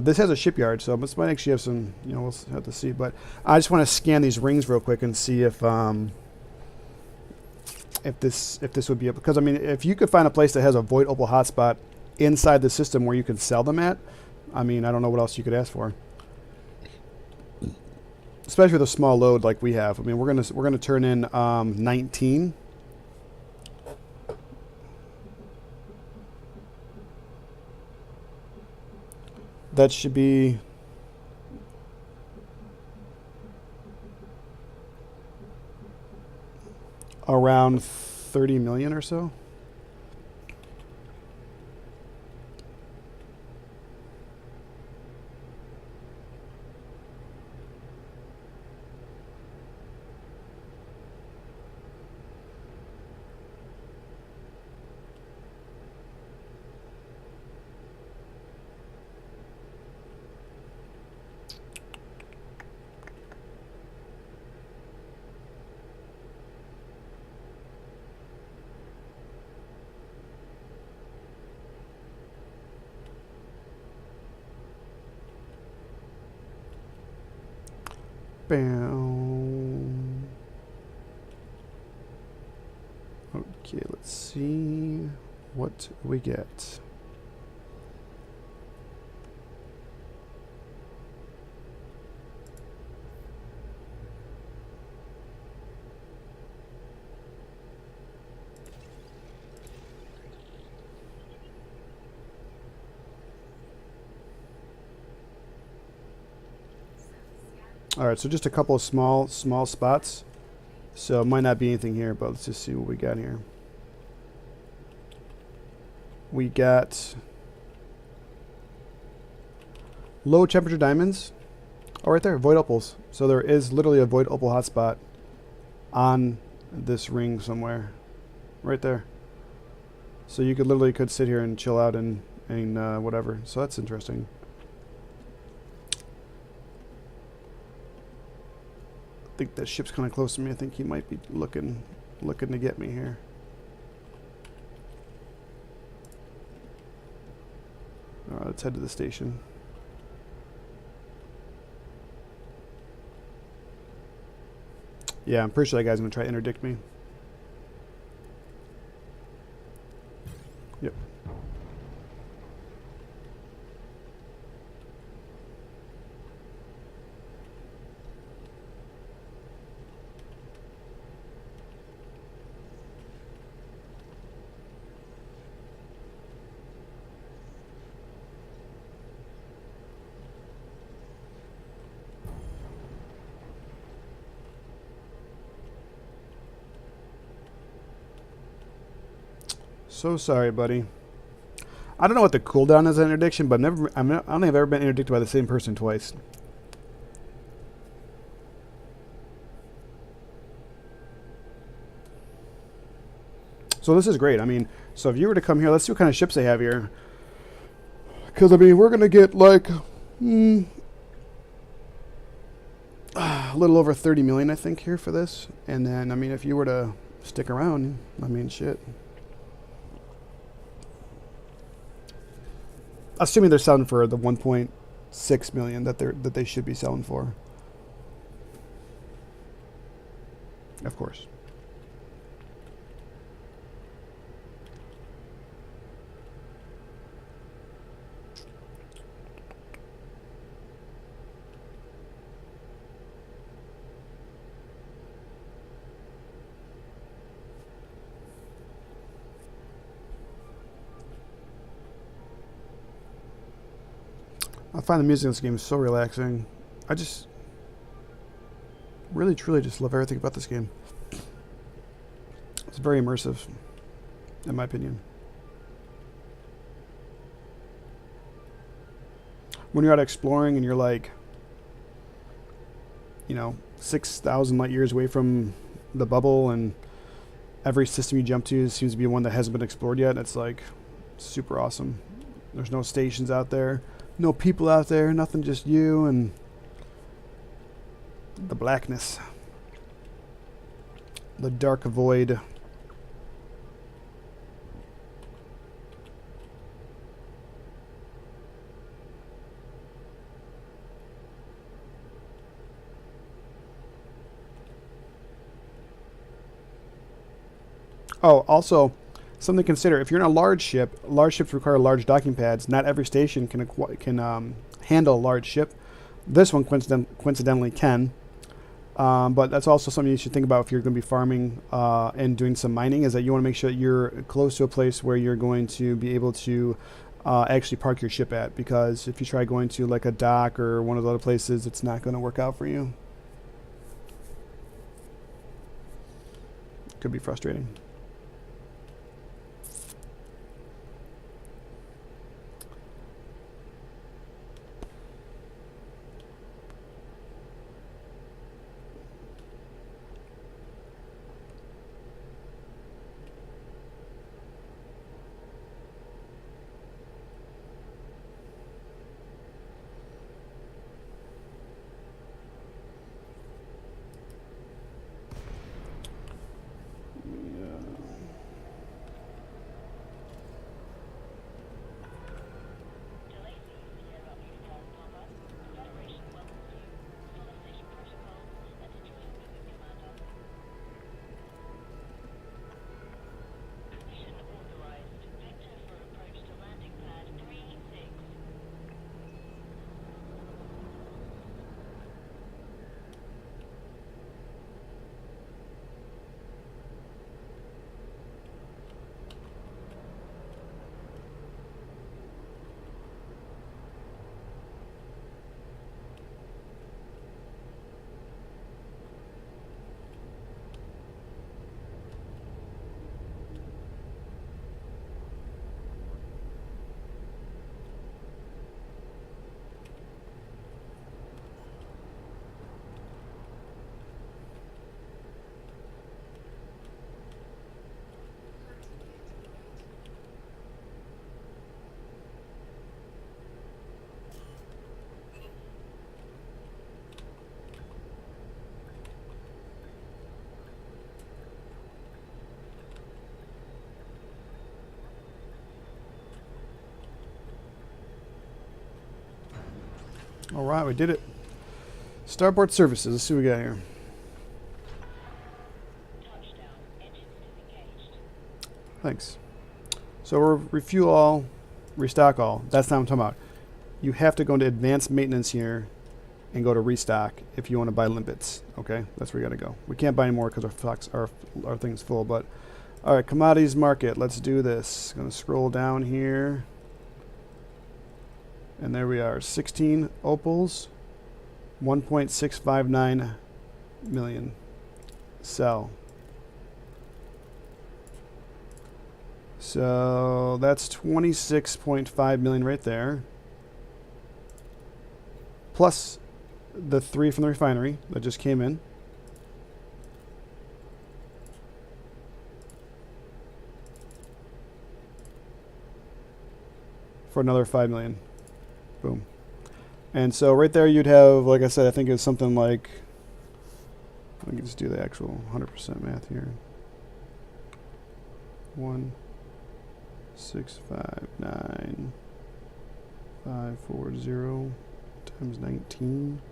[SPEAKER 1] This has a shipyard, so this might actually have some. We'll have to see. But I just want to scan these rings real quick and see if this would be able. Because I mean, if you could find a place that has a void opal hotspot inside the system where you can sell them at, I mean, I don't know what else you could ask for. Especially with a small load like we have. I mean, we're gonna turn in 19. That should be around 30 million or so. Bam. Okay, let's see what we get. All right, so just a couple of small spots. So it might not be anything here, but let's just see what we got here. We got low temperature diamonds. Oh, right there, void opals. So there is literally a void opal hotspot on this ring somewhere, right there. So you could sit here and chill out and whatever. So that's interesting. I think that ship's kind of close to me. I think he might be looking to get me here. All right, let's head to the station. Yeah, I'm pretty sure that guy's gonna try to interdict me. Yep. so sorry, buddy. I don't know what the cooldown is on interdiction, but I don't think I've ever been interdicted by the same person twice. So this is great. I mean, so if you were to come here, let's see what kind of ships they have here. Because, I mean, we're going to get like a little over 30 million, I think, here for this. And then, I mean, if you were to stick around, I mean, shit. Assuming they're selling for the 1.6 million that they should be selling for. Of course. I find the music in this game so relaxing. I just really, truly just love everything about this game. It's very immersive, in my opinion. When you're out exploring and you're like, you know, 6,000 light years away from the bubble, and every system you jump to seems to be one that hasn't been explored yet, it's like super awesome. There's no stations out there. No people out there, nothing, just you and the blackness. The dark void. Oh, also, something to consider: if you're in a large ship, large ships require large docking pads. Not every station can handle a large ship. This one coincidentally can, but that's also something you should think about if you're going to be farming and doing some mining. Is that you want to make sure that you're close to a place where you're going to be able to actually park your ship at. Because if you try going to like a dock or one of the other places, it's not going to work out for you. Could be frustrating. All right, we did it. Starboard services. Let's see what we got here. Thanks. So we're refuel all, restock all. That's not what I'm talking about. You have to go into advanced maintenance here and go to restock if you want to buy limpets. Okay, that's where you got to go. We can't buy any more because our thing's full. But all right, commodities market. Let's do this. Going to scroll down here. And there we are, 16 opals, 1.659 million. Sell. So that's 26.5 million right there. Plus the 3 from the refinery that just came in. For another 5 million. Boom. And so right there you'd have, like I said, I think it's something like, let me just do the actual 100% math here. 1,659,540 times 19.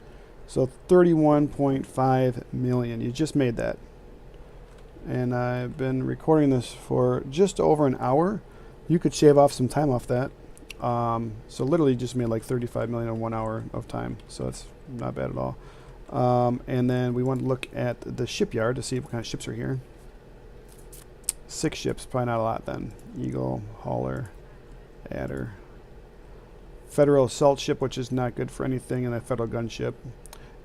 [SPEAKER 1] So 31.5 million. You just made that. And I've been recording this for just over an hour. You could shave off some time off that. So literally just made like 35 million in 1 hour of time. So that's not bad at all. And then we want to look at the shipyard to see what kind of ships are here. 6 ships, probably not a lot then. Eagle, Hauler, Adder. Federal assault ship, which is not good for anything, and a federal gunship.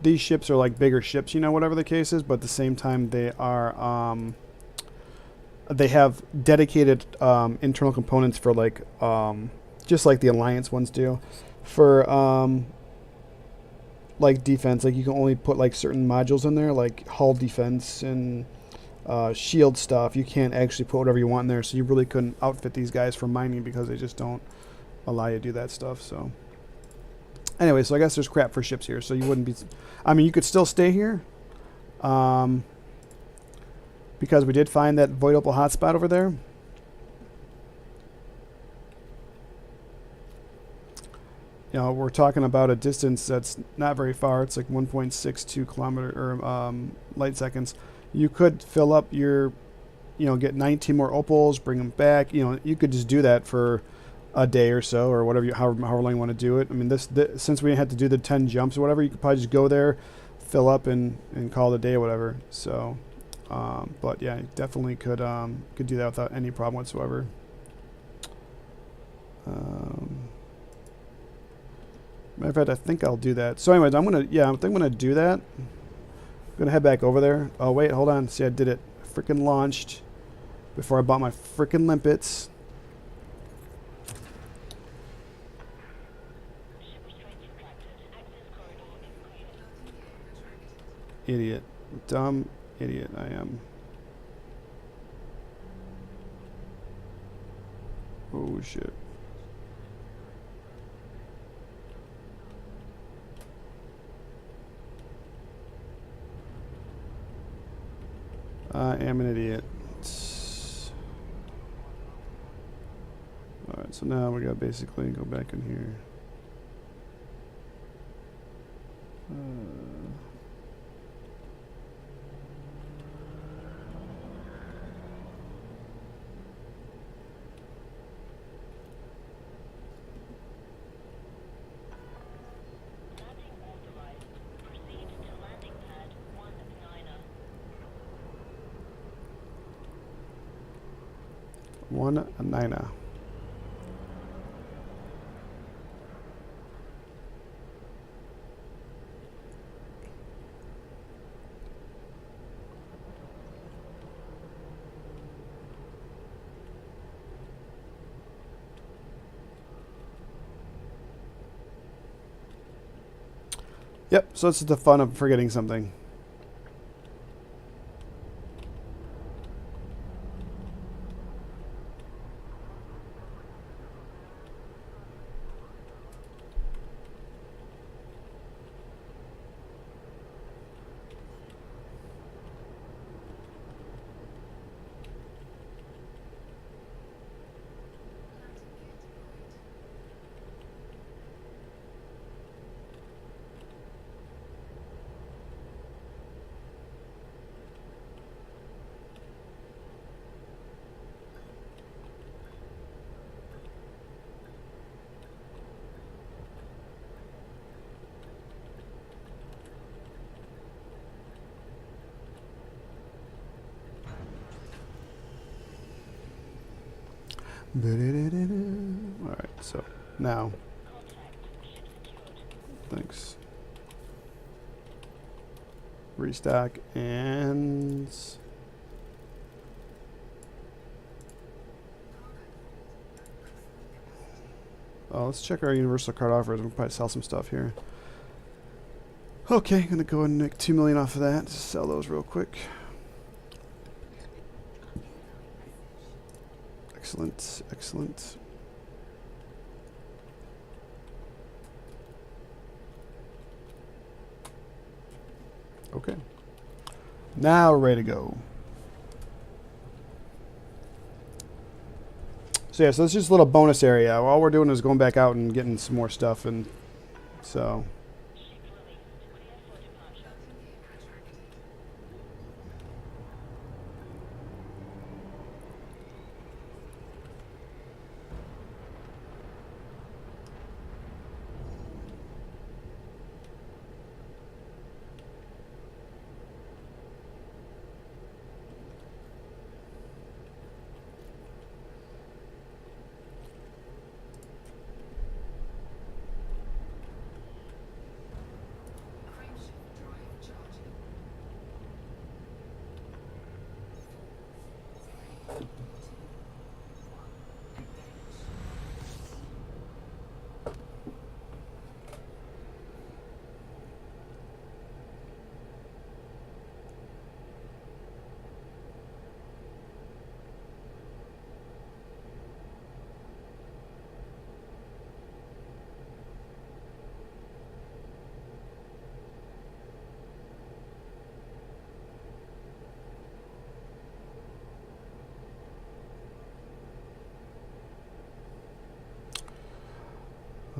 [SPEAKER 1] These ships are like bigger ships, you know, whatever the case is, but at the same time they are, they have dedicated internal components for like, just like the Alliance ones do, for like defense. Like you can only put like certain modules in there, like hull defense and shield stuff. You can't actually put whatever you want in there, so you really couldn't outfit these guys for mining because they just don't allow you to do that stuff. So anyway, so I guess there's crap for ships here, so you wouldn't be, I mean, you could still stay here because we did find that void opal hotspot over there. You know, we're talking about a distance that's not very far. It's like 1.62 kilometer or light seconds. You could fill up your, you know, get 19 more opals, bring them back. You know, you could just do that for a day or so, or whatever, however long you want to do it. I mean, this since we had to do the 10 jumps or whatever, you could probably just go there, fill up, and call it a day or whatever. So, but yeah, you definitely could do that without any problem whatsoever. Matter of fact, I think I'll do that. So anyways, I think I'm gonna do that. I'm gonna head back over there. Oh wait, hold on. See, I did it. Freaking launched before I bought my freaking limpets. Idiot. Dumb idiot I am. Oh shit. I am an idiot. Alright, so now we gotta basically go back in here. One niner. Yep, so this is the fun of forgetting something. Alright, so now. Thanks. Restock and let's check our universal card offers. We'll probably sell some stuff here. Okay, gonna go ahead and make 2 million off of that. Sell those real quick. Excellent, excellent. Okay. Now we're ready to go. So yeah, so it's just a little bonus area. All we're doing is going back out and getting some more stuff, and so.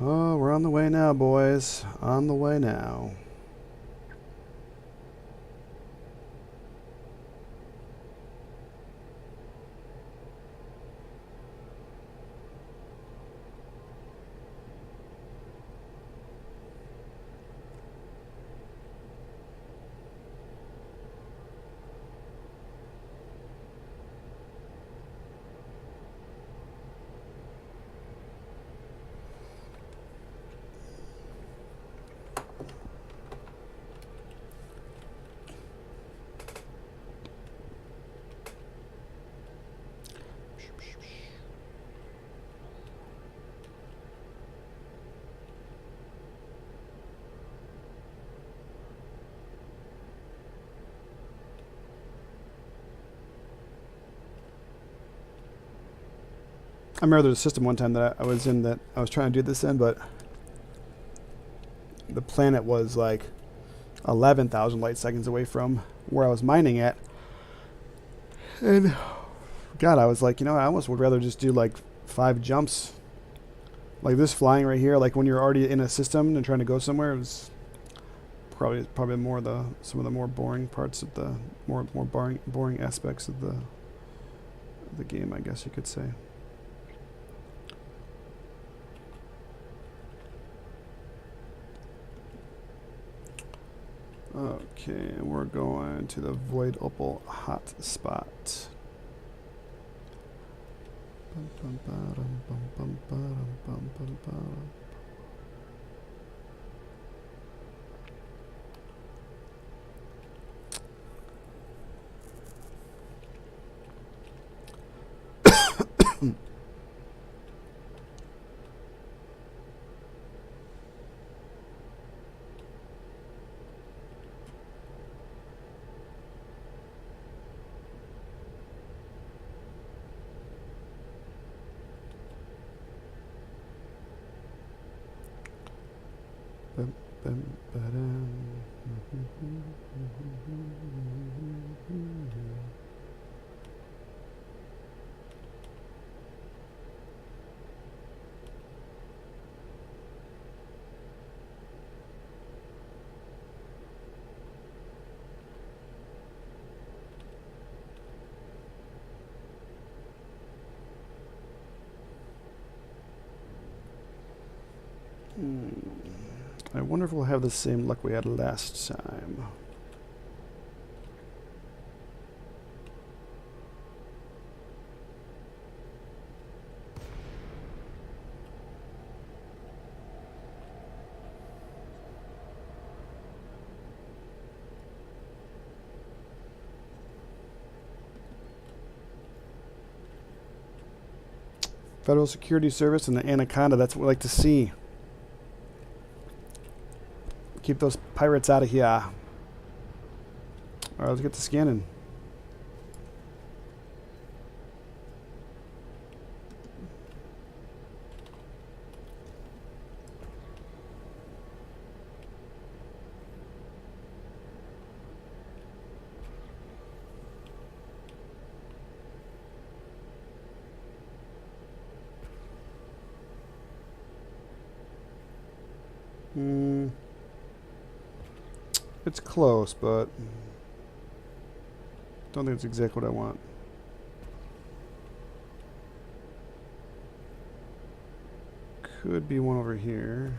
[SPEAKER 1] Oh, we're on the way now, boys. On the way now. I remember there was a system one time that I was in that I was trying to do this in, but the planet was like 11,000 light seconds away from where I was mining at. And God, I was like, you know, I almost would rather just do like 5 jumps. Like this flying right here, like when you're already in a system and trying to go somewhere, it was probably more some of the more boring parts of the more boring aspects of the game, I guess you could say. Okay, we're going to the Void Opal hot spot. I wonder if we'll have the same luck we had last time. Federal Security Service and the Anaconda. That's what we like to see. Keep those pirates out of here. All right, let's get to scanning. It's close, but don't think it's exactly what I want. Could be one over here.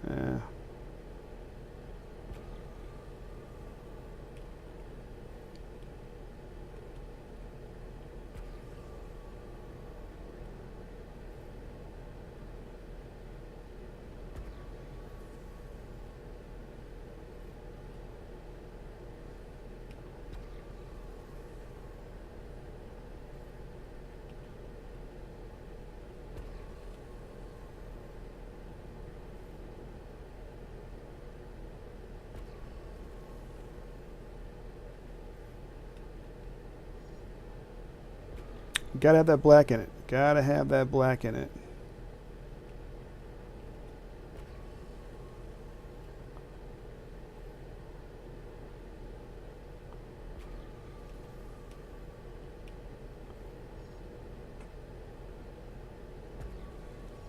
[SPEAKER 1] Yeah. Gotta have that black in it. Gotta have that black in it.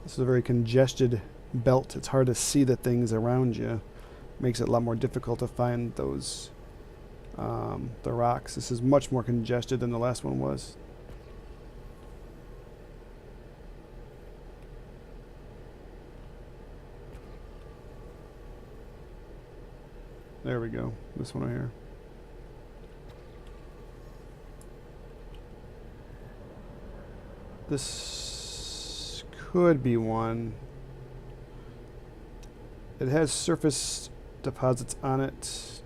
[SPEAKER 1] This is a very congested belt. It's hard to see the things around you. Makes it a lot more difficult to find those the rocks. This is much more congested than the last one was. There we go. This one right here. This could be one. It has surface deposits on it.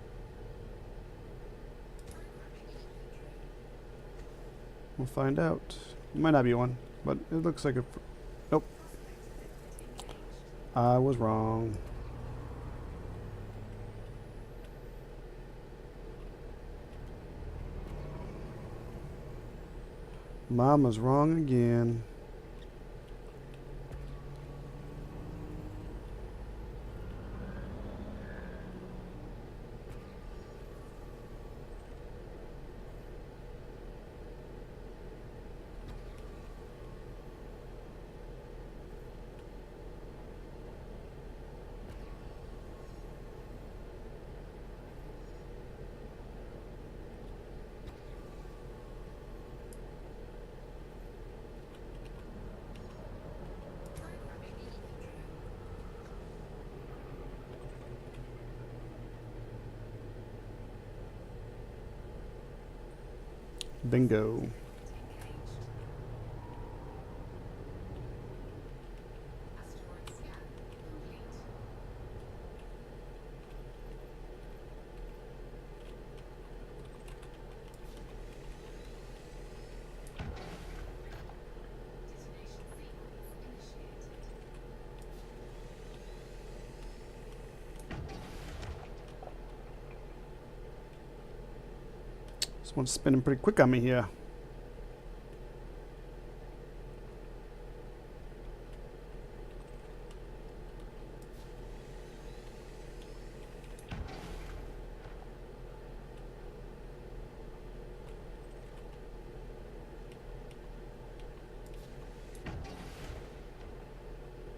[SPEAKER 1] We'll find out. It might not be one, but it looks like a... Nope. I was wrong. Mama's wrong again. Bingo. This one's spinning pretty quick on me here.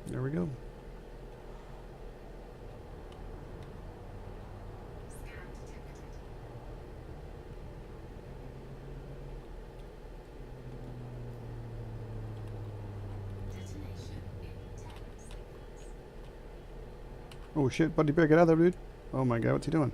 [SPEAKER 1] There we go. Oh shit, buddy bear, get out of there, dude. Oh my god, what's he doing?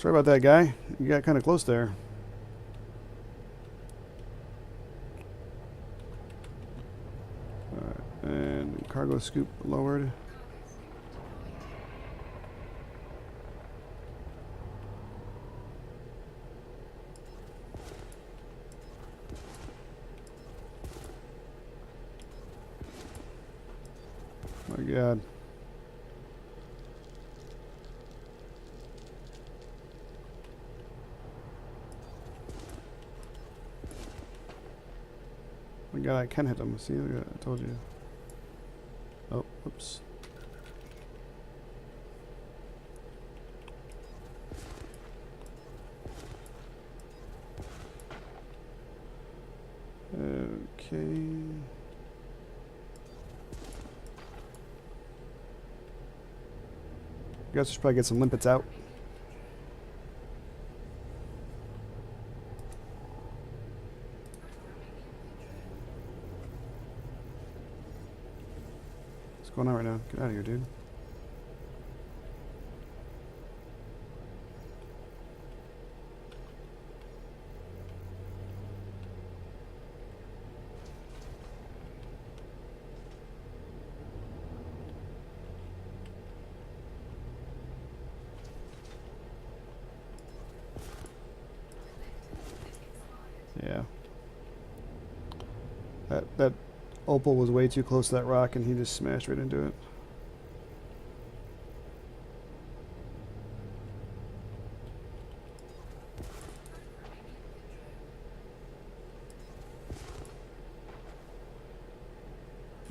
[SPEAKER 1] Sorry about that, guy. You got kind of close there. Alright, and cargo scoop lowered. My God. My God, I can hit him. See, look at that. I told you. Oh, oops. Okay. Guess we should probably get some limpets out. What's going on right now? Get out of here, dude. Yeah. That opal was way too close to that rock and he just smashed right into it.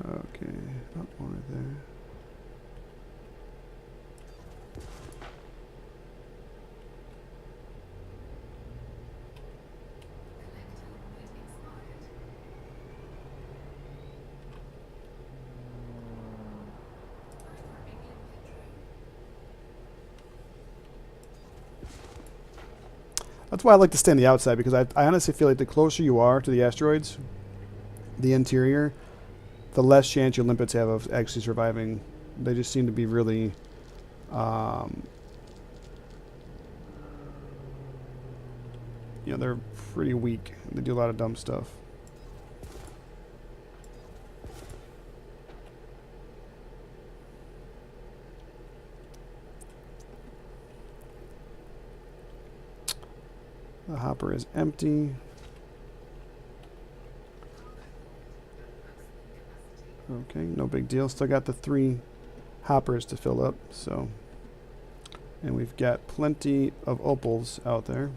[SPEAKER 1] Okay, not one right there. That's why I like to stay on the outside, because I honestly feel like the closer you are to the asteroids, the interior, the less chance your limpets have of actually surviving. They just seem to be really you know, they're pretty weak. They do a lot of dumb stuff. The hopper is empty. Okay, no big deal. Still got the 3 hoppers to fill up, so. And we've got plenty of opals out there.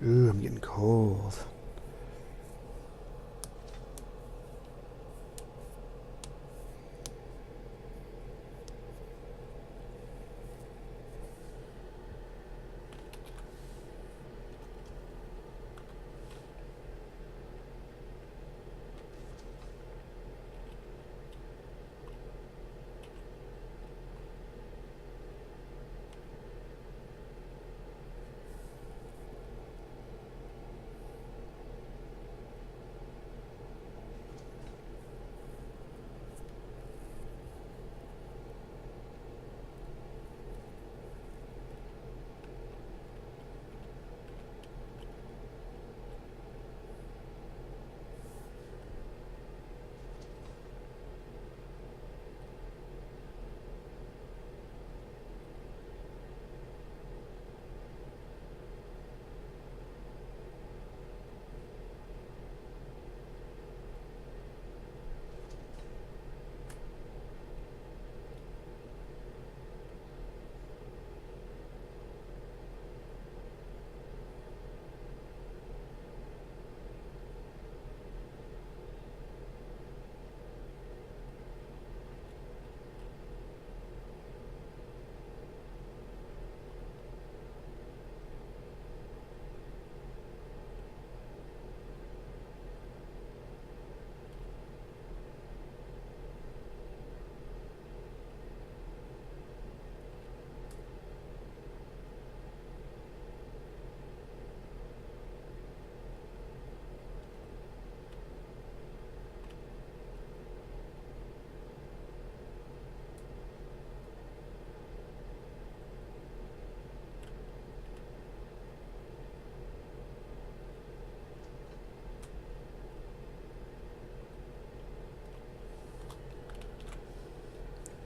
[SPEAKER 1] Ooh, I'm getting cold.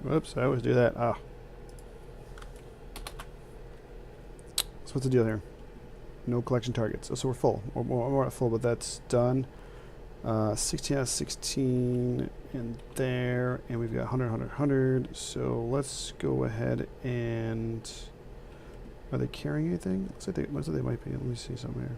[SPEAKER 1] Whoops, I always do that. Ah. So what's the deal here? No collection targets. Oh, so we're full. We're not full, but that's done. 16 out of 16 in there, and we've got 100, 100, 100. So let's go ahead and... Are they carrying anything? Looks like they might be. Let me see something here.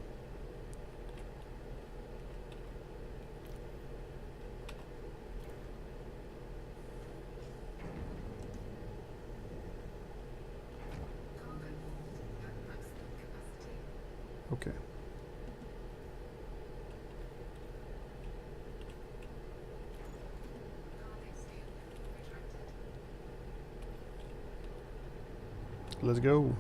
[SPEAKER 1] Okay. Let's go.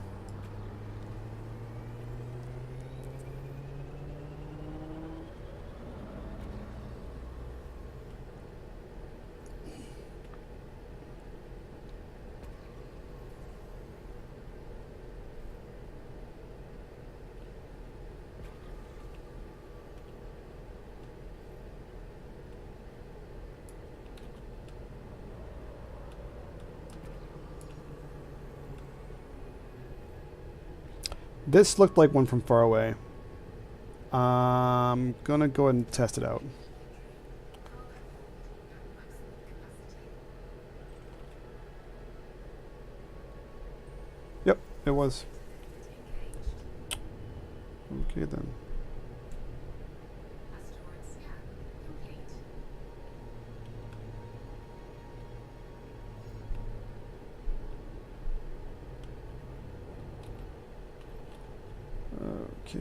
[SPEAKER 1] This looked like one from far away. I'm gonna go ahead and test it out. Yep, it was. Okay then. Okay.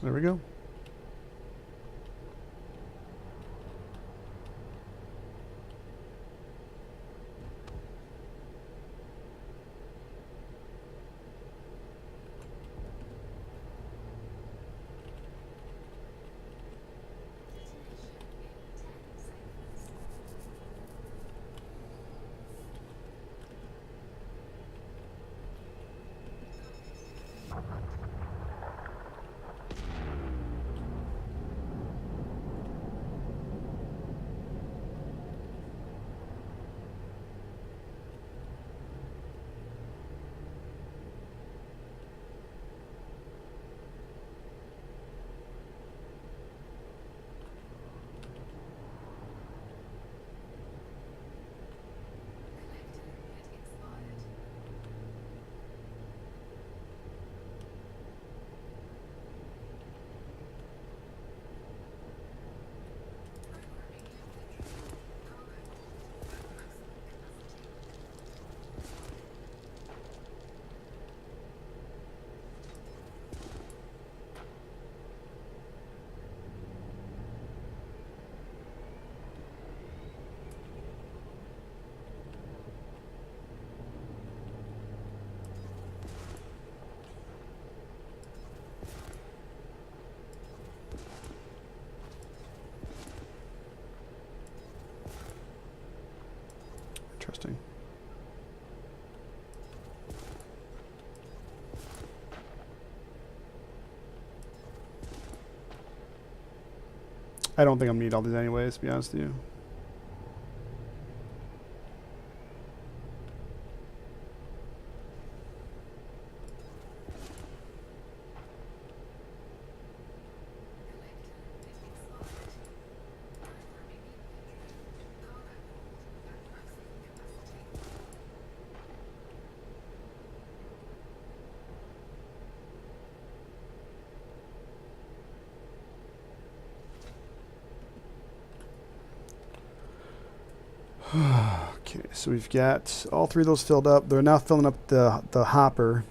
[SPEAKER 1] There we go. Interesting. I don't think I'm gonna need all these anyways, to be honest with you. Okay, so we've got all three of those filled up. They're now filling up the hopper.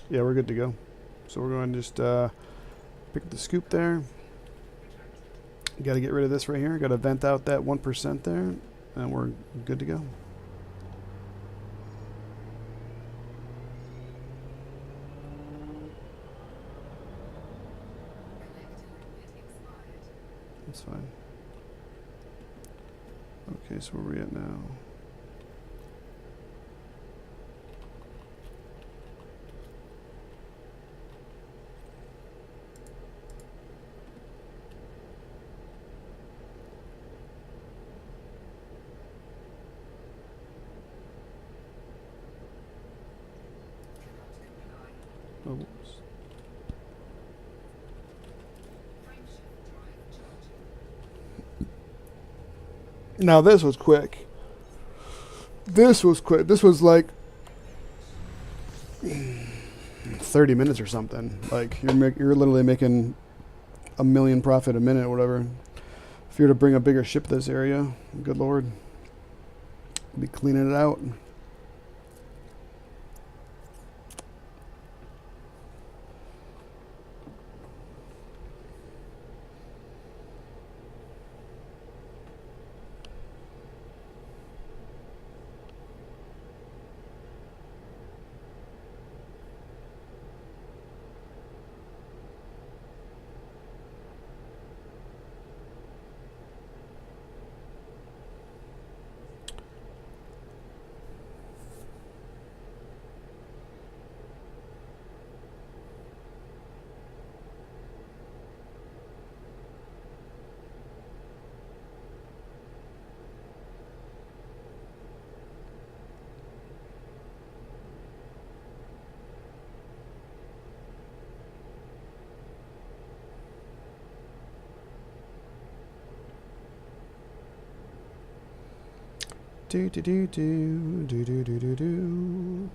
[SPEAKER 1] Yeah, we're good to go. So we're going to just pick the scoop there. Got to get rid of this right here. Got to vent out that 1% there, and we're good to go. That's fine. Okay, so where are we at now? Oops. Now this was quick. This was quick. This was like 30 minutes or something. Like you're literally making $1 million profit a minute or whatever. If you were to bring a bigger ship to this area, good lord, be cleaning it out. Do do do do do do do do do.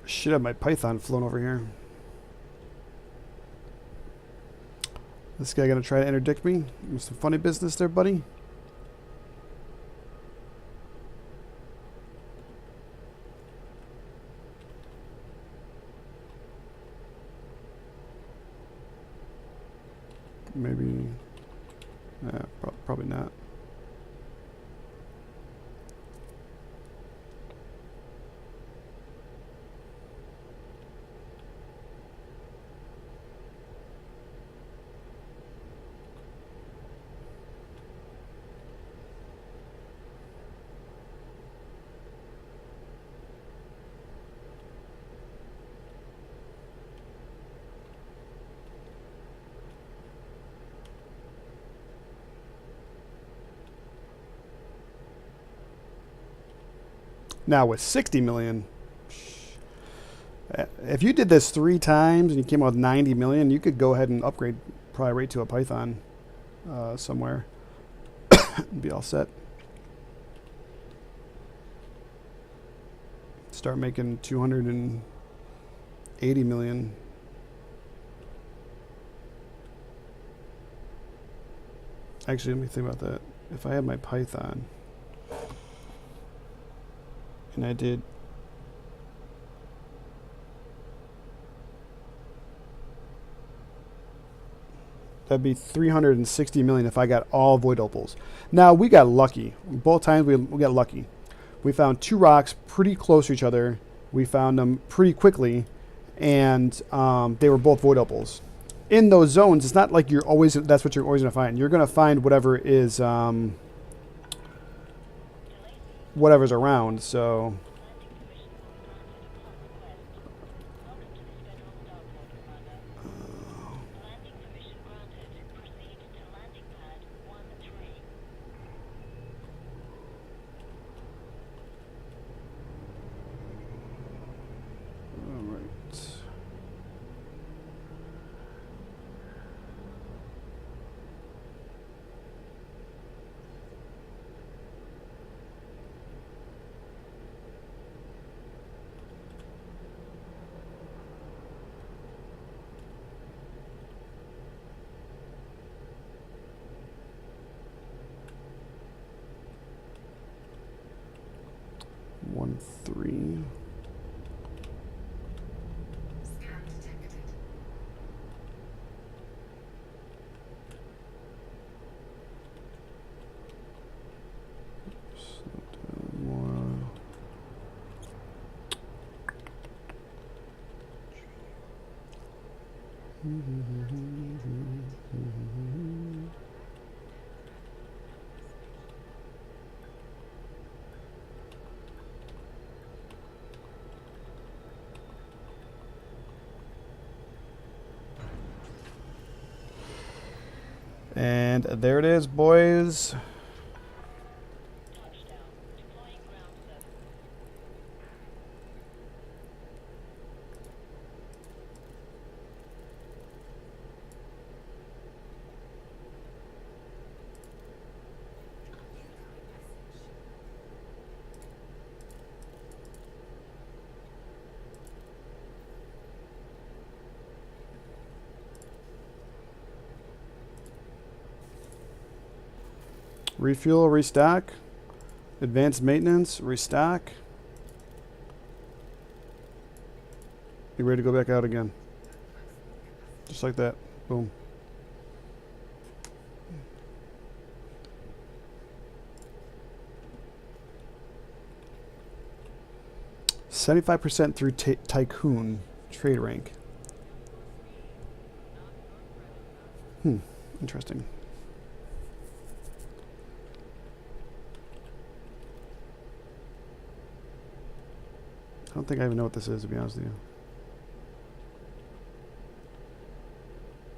[SPEAKER 1] Should have my python flown over here. This guy gonna try to interdict me with some funny business there, buddy? Maybe. Probably not. Now with 60 million, if you did this 3 times and you came out with 90 million, you could go ahead and upgrade probably right to a Python somewhere and be all set. Start making 280 million. Actually, let me think about that. If I had my Python and I did That'd be 360 million if I got all void opals. Now, we got lucky. Both times we got lucky. We found 2 rocks pretty close to each other. We found them pretty quickly, and they were both void opals. In those zones, it's not like that's what you're always going to find. You're going to find whatever is, whatever's around, so... One, 3. And there it is, boys. Refuel, restock, advanced maintenance, restock. Be ready to go back out again. Just like that. Boom. %75% through Tycoon trade rank. Interesting. I don't think I even know what this is, to be honest with you.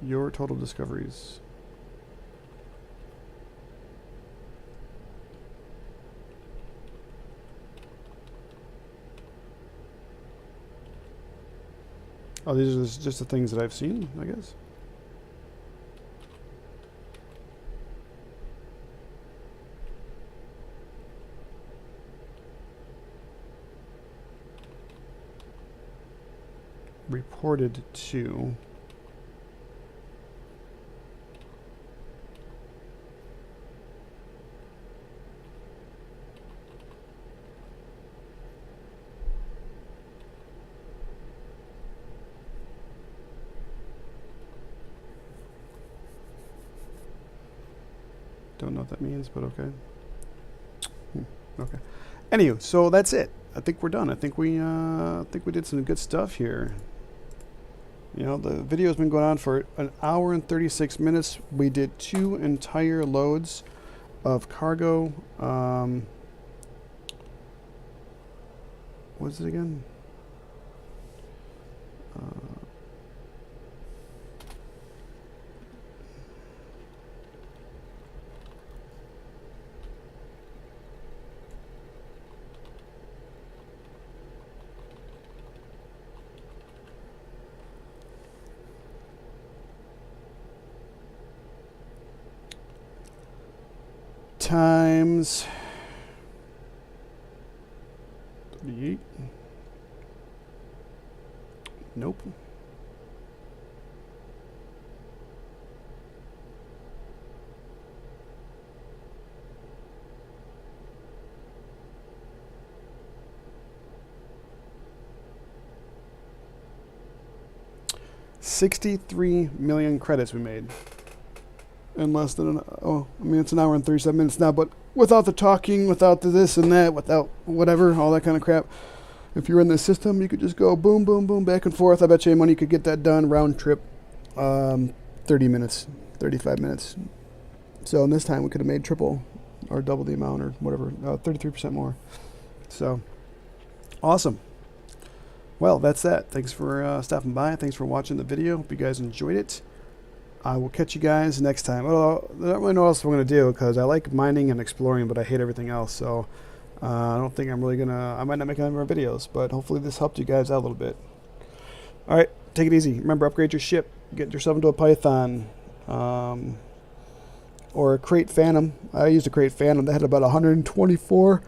[SPEAKER 1] Your total discoveries. Oh, these are just the things that I've seen, I guess. Reported to. Don't know what that means, but okay. Okay. Anywho, so that's it. I think we're done. I think we did some good stuff here. You know, the video's been going on for an hour and 36 minutes. We did 2 entire loads of cargo. What is it again? Times 38. Nope. $63 million credits we made. in less than it's an hour and 37 minutes now, but without the talking, without the this and that, without whatever, all that kind of crap. If you're in the system, you could just go boom, boom, boom, back and forth. I bet you any money you could get that done round trip, 30 minutes, 35 minutes. So in this time, we could have made triple or double the amount or whatever, 33% more. So awesome. Well, that's that. Thanks for stopping by. Thanks for watching the video. Hope you guys enjoyed it. I will catch you guys next time. Well, I don't really know what else I'm going to do because I like mining and exploring, but I hate everything else. So I don't think I'm really going to... I might not make any more videos, but hopefully this helped you guys out a little bit. All right, take it easy. Remember, upgrade your ship. Get yourself into a Python or a Crate Phantom. I used a Crate Phantom. That had about 124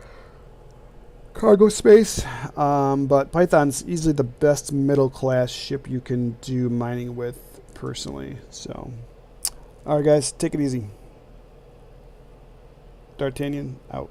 [SPEAKER 1] cargo space, but Python's easily the best middle class ship you can do mining with personally. So alright guys, take it easy. D'Artagnan out.